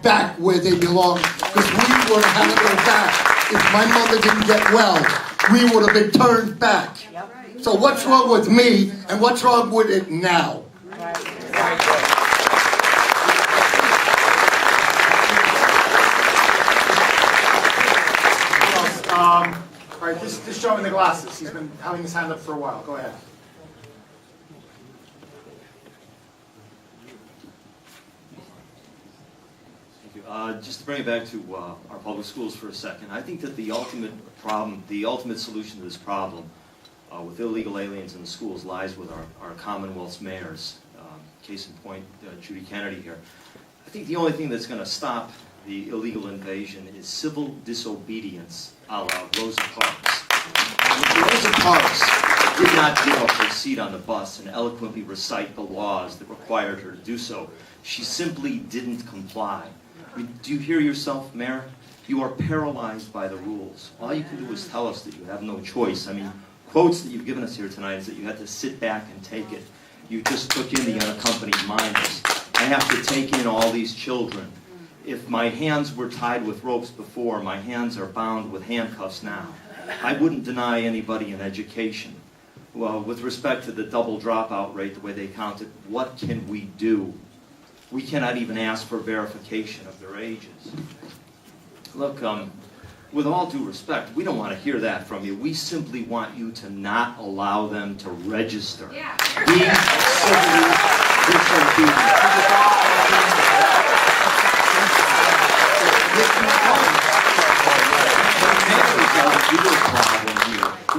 back where they belong, because we would have had to go back. If my mother didn't get well, we would have been turned back. So what's wrong with me and what's wrong with it now? All right, this gentleman in the glasses, he's been having his hand up for a while. Go ahead. Just to bring it back to our public schools for a second, I think that the ultimate problem, the ultimate solution to this problem with illegal aliens in the schools lies with our Commonwealth's mayors. Case in point, Judy Kennedy here. I think the only thing that's going to stop the illegal invasion is civil disobedience, a la Rosa Parks. Rosa Parks did not give up her seat on the bus and eloquently recite the laws that required her to do so. She simply didn't comply. I mean, do you hear yourself, Mayor? You are paralyzed by the rules. All you can do is tell us that you have no choice. I mean, quotes that you've given us here tonight is that you had to sit back and take it. You just took in the unaccompanied minors. I have to take in all these children. If my hands were tied with ropes before, my hands are bound with handcuffs now. I wouldn't deny anybody an education. Well, with respect to the double dropout rate, the way they count it, what can we do? We cannot even ask for verification of their ages. Look, with all due respect, we don't want to hear that from you. We simply want you to not allow them to register. Yeah. Be civilly disobedient.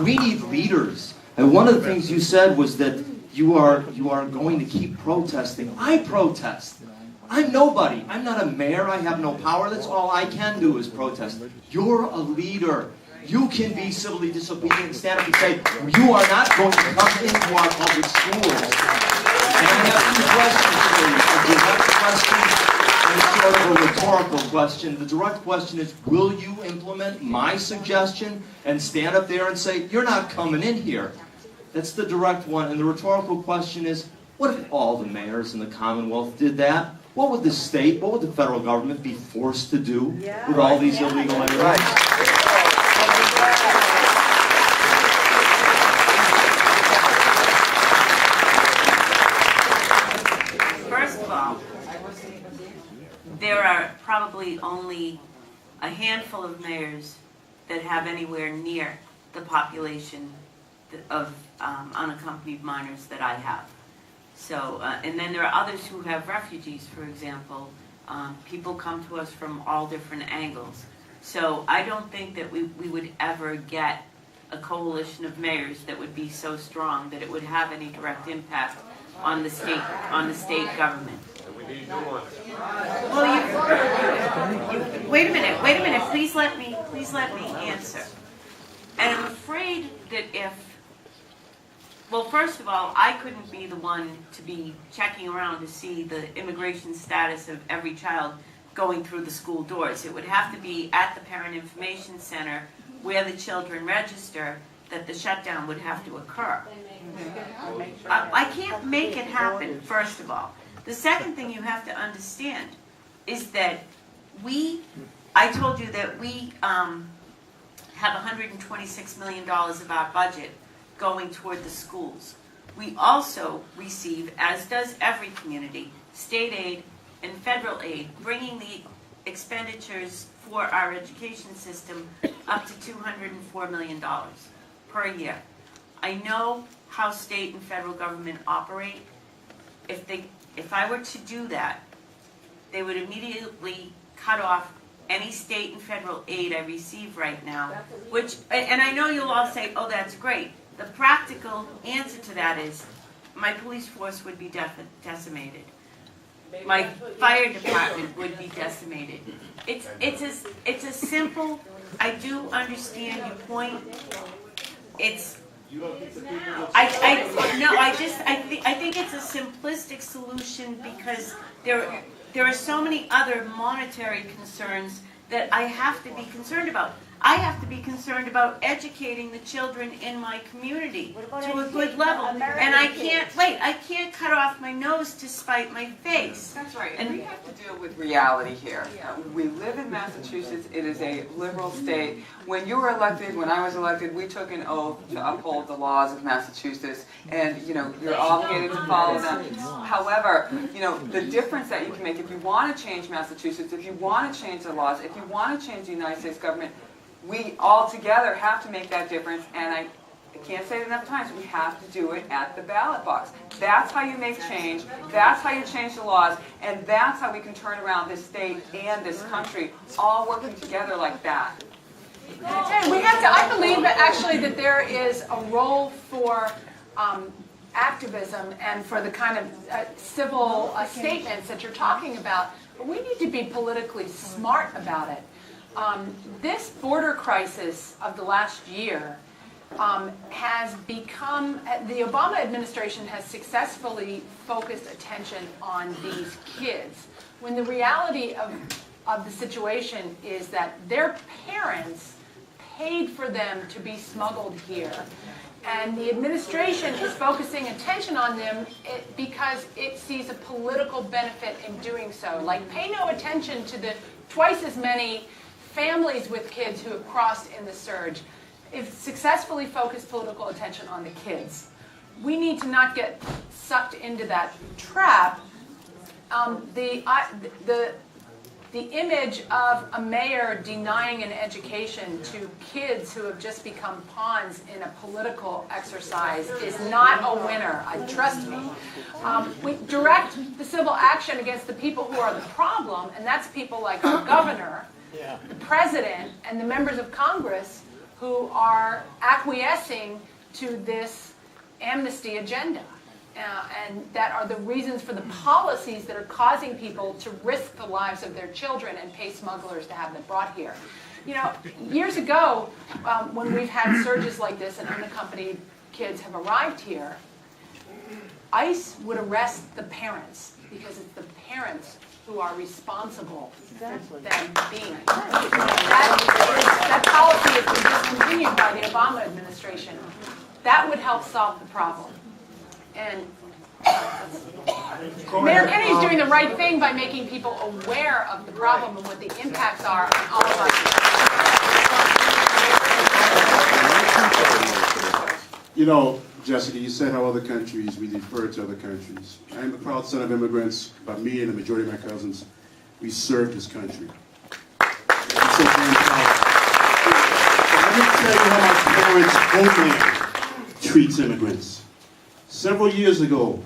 We need leaders. And one of the things you said was that you are going to keep protesting. I protest. I'm nobody. I'm not a mayor. I have no power. That's all I can do is protest. You're a leader. You can be civilly disobedient and stand up and say, you are not going to come into our public schools. And I have two questions for you. A direct question and sort of a rhetorical question. The direct question is, will you implement my suggestion and stand up there and say, you're not coming in here? That's the direct one. And the rhetorical question is, what if all the mayors in the Commonwealth did that? What would the state, what would the federal government be forced to do with all these illegal immigrants? First of all, there are probably only a handful of mayors that have anywhere near the population of unaccompanied minors that I have. So, and then there are others who have refugees, for example. People come to us from all different angles. So I don't think that we would ever get a coalition of mayors that would be so strong that it would have any direct impact on the state government. Well, wait a minute. Please let me answer. And I'm afraid that well, first of all, I couldn't be the one to be checking around to see the immigration status of every child going through the school doors. It would have to be at the Parent Information Center where the children register that the shutdown would have to occur. I can't make it happen, first of all. The second thing you have to understand is that I told you that we have $126 million of our budget going toward the schools. We also receive, as does every community, state aid and federal aid, bringing the expenditures for our education system up to $204 million per year. I know how state and federal government operate. If I were to do that, they would immediately cut off any state and federal aid I receive right now, and I know you'll all say, oh, that's great. The practical answer to that is my police force would be decimated. My fire department would be decimated. It's a simple, I do understand your point. I think it's a simplistic solution because there are so many other monetary concerns that I have to be concerned about. I have to be concerned about educating the children in my community to a good level. And I can't cut off my nose to spite my face. That's right. And we have to deal with reality here. We live in Massachusetts. It is a liberal state. When you were elected, when I was elected, we took an oath to uphold the laws of Massachusetts. And, you're obligated to follow them. However, the difference that you can make if you want to change Massachusetts, if you want to change the laws, if you want to change the United States government, we all together have to make that difference, and I can't say it enough times, we have to do it at the ballot box. That's how you make change, that's how you change the laws, and that's how we can turn around this state and this country, all working together like that. I believe that actually that there is a role for activism and for the kind of civil statements that you're talking about, but we need to be politically smart about it. This border crisis of the last year has become, the Obama administration has successfully focused attention on these kids, when the reality of the situation is that their parents paid for them to be smuggled here. And the administration is focusing attention on them because it sees a political benefit in doing so. Like, pay no attention to the twice as many families with kids who have crossed in the surge. If successfully focused political attention on the kids. We need to not get sucked into that trap. The image of a mayor denying an education to kids who have just become pawns in a political exercise is not a winner, trust me. We direct the civil action against the people who are the problem, and that's people like our governor, the president, and the members of Congress who are acquiescing to this amnesty agenda. and that are the reasons for the policies that are causing people to risk the lives of their children and pay smugglers to have them brought here. You know, years ago, when we've had surges like this and unaccompanied kids have arrived here, ICE would arrest the parents because it's the parents who are responsible for them being here. That policy has been discontinued by the Obama administration. That would help solve the problem. And Mayor Kennedy's doing the right thing by making people aware of the problem and what the impacts are on all of us. You know, Jessica, you said how other countries, we defer to other countries. I am a proud son of immigrants, but me and the majority of my cousins, we served this country. I'm so damn proud. Let me tell you how my parents' homeland treats immigrants. Several years ago,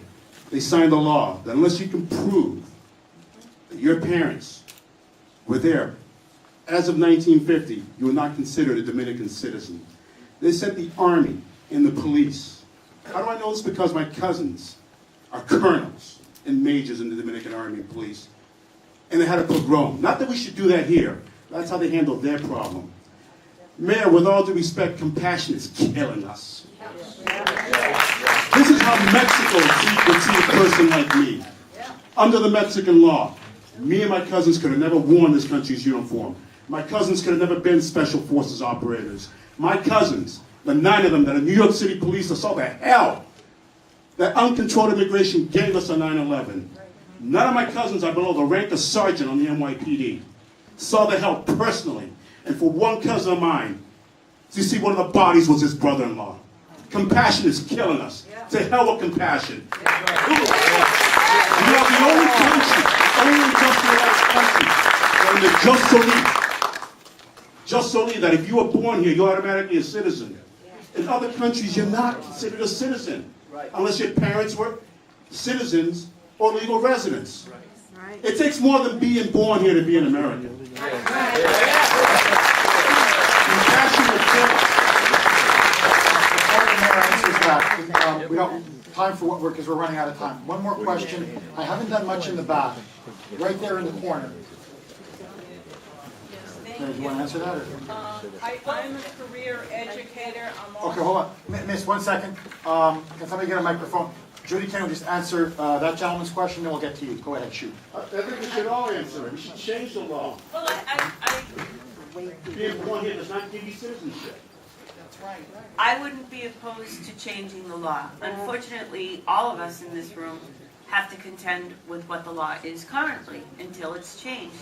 they signed a law that unless you can prove that your parents were there as of 1950, you were not considered a Dominican citizen. They sent the army and the police. How do I know this? Because my cousins are colonels and majors in the Dominican Army and Police. And they had a pogrom. Not that we should do that here. That's how they handled their problem. Mayor, with all due respect, compassion is killing us. This is how Mexico would see a person like me. Under the Mexican law, me and my cousins could have never worn this country's uniform. My cousins could have never been special forces operators. My cousins, the 9 of them that are New York City police, that saw the hell that uncontrolled immigration gave us on 9/11. None of my cousins are below the rank of sergeant on the NYPD. Saw the hell personally. And for one cousin of mine, you see, one of the bodies was his brother-in-law. Compassion is killing us. To hell with compassion. We are the only country, only industrialized country, in the just so that if you were born here, you're automatically a citizen. In other countries, you're not considered a citizen unless your parents were citizens or legal residents. It takes more than being born here to be an American. Compassion will kill us. We don't time for what we're because we're running out of time. One more question. I haven't done much in the back, right there in the corner. Do you want to answer that? Or? I'm a career educator. Okay, hold on, Miss. 1 second. Can somebody get a microphone? Judy, can we just answer that gentleman's question, then we'll get to you. Go ahead, shoot. I think we should all answer it. We should change the law. Well, Being born here does not give you citizenship. I wouldn't be opposed to changing the law. Unfortunately, all of us in this room have to contend with what the law is currently until it's changed.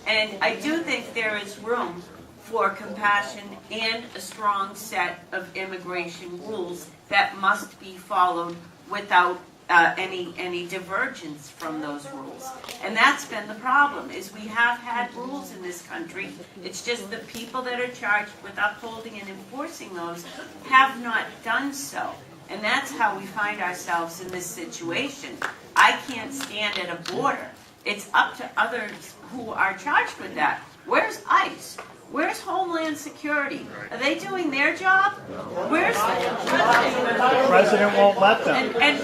And I do think there is room for compassion and a strong set of immigration rules that must be followed without any divergence from those rules. And that's been the problem, is we have had rules in this country. It's just the people that are charged with upholding and enforcing those have not done so. And that's how we find ourselves in this situation. I can't stand at a border. It's up to others who are charged with that. Where's ICE? Where's Homeland Security? Are they doing their job? Where's the president won't let them. And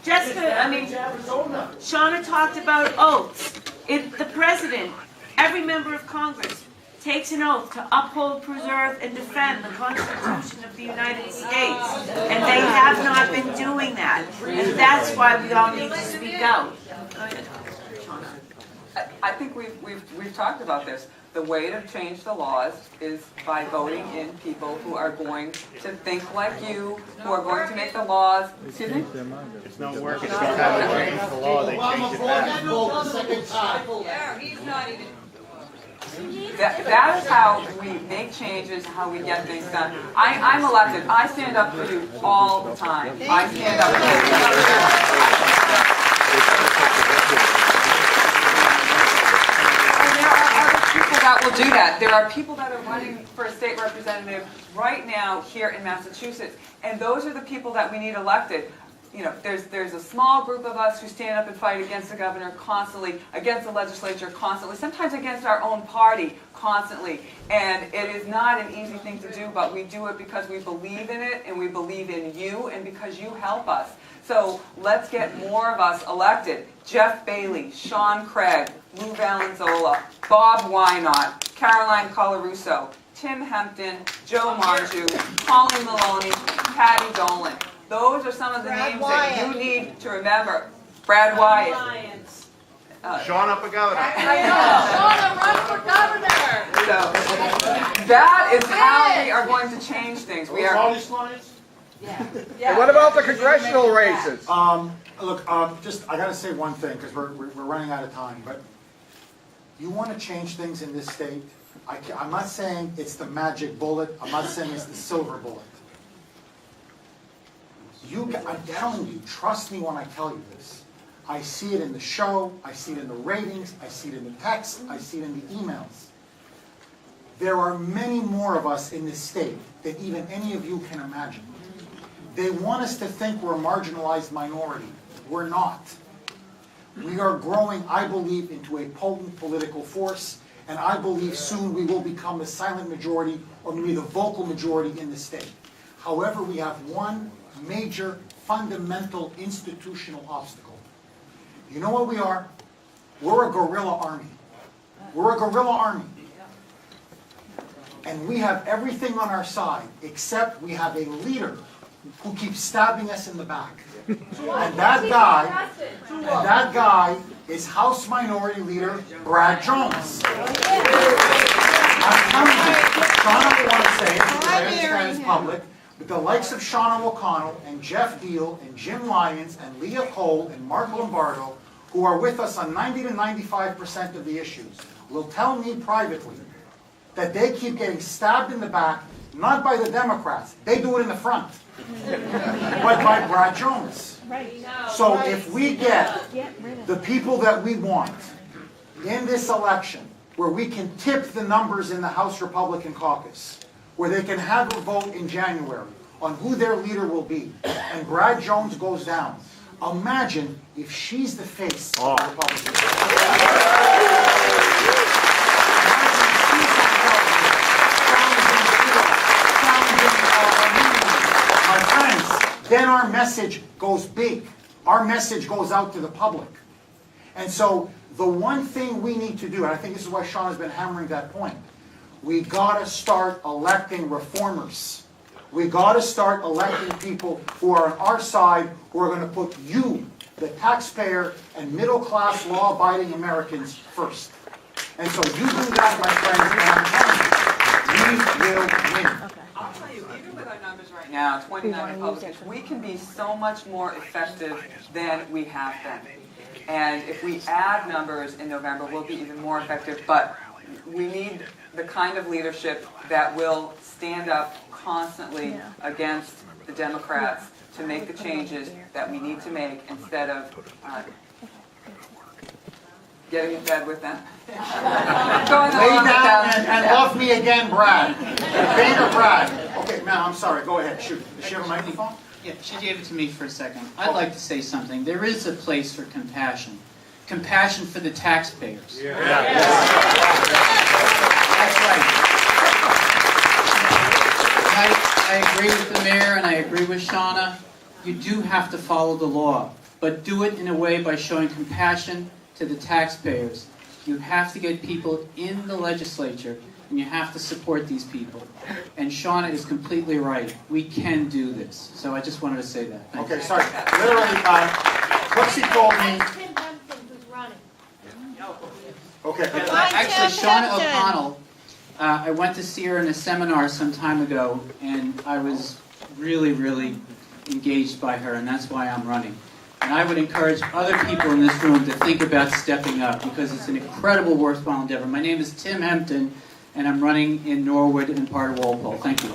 Jessica, I mean, Shauna talked about oaths. If the president, every member of Congress, takes an oath to uphold, preserve, and defend the Constitution of the United States, and they have not been doing that, and that's why we all need to speak out. Go ahead, Shauna. I think we've talked about this. The way to change the laws is by voting in people who are going to think like you, who are going to make the laws. Excuse me? It's not working. It's not how they change the law. They change it back. Yeah, he's not even. That is how we make changes, how we get things done. I'm elected. I stand up for you all the time. I stand up for you. That will do that. There are people that are running for a state representative right now here in Massachusetts, and those are the people that we need elected. you know, there's a small group of us who stand up and fight against the governor constantly, against the legislature constantly, sometimes against our own party constantly. And it is not an easy thing to do, but we do it because we believe in it, and we believe in you, and because you help us. So let's get more of us elected. Jeff Bailey, Sean Craig, Lou Valenzola, Bob Wynot, Caroline Colarusso, Tim Hempton, Joe Marju, Colleen Maloney, Patty Dolan. Those are some of the names that you need to remember. Brad Wyatt. Shauna for governor. Shauna, run for governor. So that is how we are going to change things. We are. All these lines? And what about the congressional races? Look, just I got to say one thing because we're running out of time. But you want to change things in this state? I'm not saying it's the magic bullet. I'm not saying it's the silver bullet. I'm telling you, trust me when I tell you this. I see it in the show, I see it in the ratings, I see it in the text, I see it in the emails. There are many more of us in this state than even any of you can imagine. They want us to think we're a marginalized minority. We're not. We are growing, I believe, into a potent political force, and I believe soon we will become the silent majority or maybe the vocal majority in the state. However, we have one major, fundamental, institutional obstacle. You know what we are? We're a guerrilla army. We're a guerrilla army. And we have everything on our side, except we have a leader who keeps stabbing us in the back. And that guy is House Minority Leader Brad Jones. I'm telling you, Shauna will want to say, because I understand it's public, but the likes of Shauna O'Connell and Jeff Deal and Jim Lyons and Leah Cole and Mark Lombardo, who are with us on 90 to 95% of the issues, will tell me privately that they keep getting stabbed in the back, not by the Democrats, they do it in the front, but by Brad Jones. So if we get the people that we want in this election, where we can tip the numbers in the House Republican caucus, where they can have a vote in January on who their leader will be, and Brad Jones goes down, imagine if she's the face of the Republican my friends, then our message goes big. Our message goes out to the public. And so the one thing we need to do, and I think this is why Sean has been hammering that point, we got to start electing reformers. We got to start electing people who are on our side, who are going to put you, the taxpayer, and middle-class, law-abiding Americans first. And so you do that, my friends, and I'm telling you, we will win. I'll tell you, even with our numbers right now, 29 Republicans, we can be so much more effective than we have been. And if we add numbers in November, we'll be even more effective. But we need the kind of leadership that will stand up constantly against the Democrats to make the changes that we need to make instead of getting in bed with them. Going Lay along with down them. and love me again, Brad. Vader Brad. Okay, ma'am, I'm sorry. Go ahead. Shoot. Does she have a microphone? Yeah, she gave it to me for a second. I'd like to say something. There is a place for compassion. Compassion for the taxpayers. Yeah. That's right. I agree with the mayor and I agree with Shauna. You do have to follow the law, but do it in a way by showing compassion to the taxpayers. You have to get people in the legislature and you have to support these people. And Shauna is completely right. We can do this. So I just wanted to say that. Thank you. Sorry. Literally, Cooksey told me. Okay. Actually, Shauna O'Connell, I went to see her in a seminar some time ago, and I was really, really engaged by her, and that's why I'm running. And I would encourage other people in this room to think about stepping up, because it's an incredible worthwhile endeavor. My name is Tim Hempton, and I'm running in Norwood and part of Walpole. Thank you.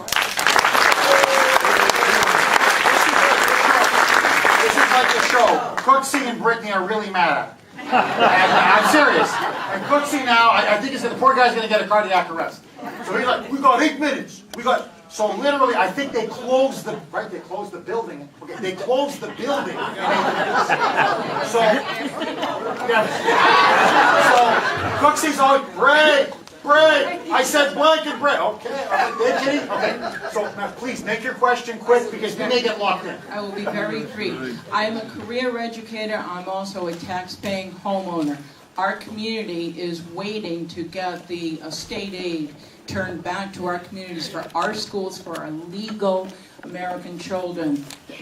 This is like the show. Cooksey and Brittany are really mad. And I'm serious. And Cooksey now, I think the poor guy's going to get a cardiac arrest. So he's like, we got 8 minutes. We got So literally, I think they closed the, right, they closed the building. Okay, they closed the building. So, yeah. So, Cooksey's always, break. I said blanket break. Okay, they're kidding? Okay, so now please make your question quick because we may get locked in. I will be very brief. I am a career educator. I'm also a tax-paying homeowner. Our community is waiting to get the state aid turned back to our communities for our schools, for our legal American children,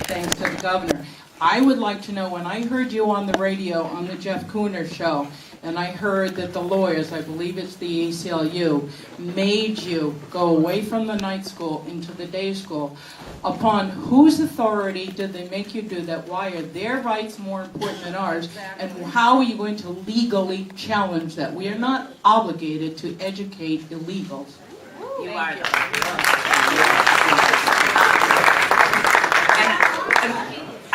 thanks to the governor. I would like to know, when I heard you on the radio on the Jeff Kuhner show, and I heard that the lawyers, I believe it's the ACLU, made you go away from the night school into the day school. Upon whose authority did they make you do that? Why are their rights more important than ours? And how are you going to legally challenge that? We are not obligated to educate illegals. You are.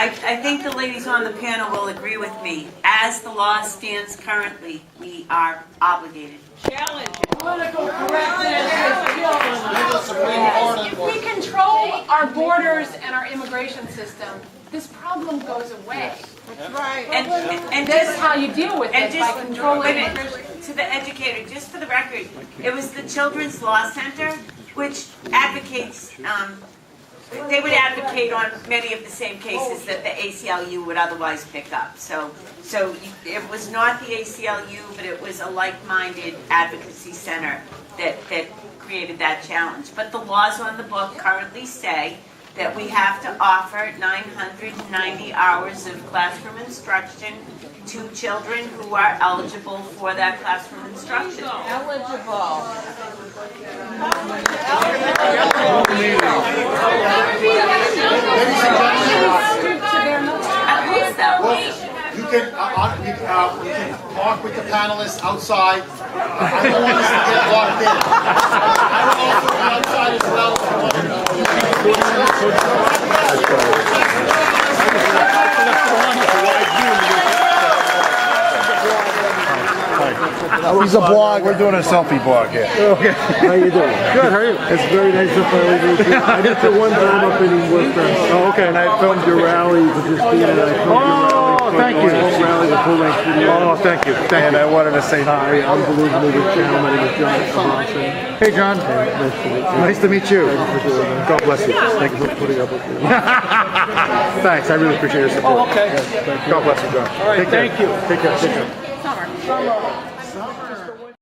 I think the ladies on the panel will agree with me. As the law stands currently, we are obligated. Challenge it. Political correctness is killing If we control our borders and our immigration system, this problem goes away. That's right. And this is how you deal with it, by controlling it. To the educator, just for the record, it was the Children's Law Center which advocates, they would advocate on many of the same cases that the ACLU would otherwise pick up. So it was not the ACLU, but it was a like-minded advocacy center that created that challenge. But the laws on the book currently say that we have to offer 990 hours of classroom instruction to children who are eligible for that classroom instruction. Eligible. You can talk with the panelists outside. I don't want us to get locked in. I don't know if we'll be outside as well. He's a blog. We're doing a selfie blog here. Okay. How you doing? Good. How are you? It's very nice to finally meet you. I did the one time up in Worcester. Oh, okay. And I filmed your rally with this being, and I filmed your rally. Thank you. Rally, the full length video. Oh, thank you. And I wanted to say hi. Unbelievably good channel. My name is John. Hey, John. Nice to meet you. Thank you for doing that. God bless you. Thank you for putting up with me. Thanks. I really appreciate your support. Oh, okay. God bless you, John. All right. Thank you. Take care. Take care. Summer.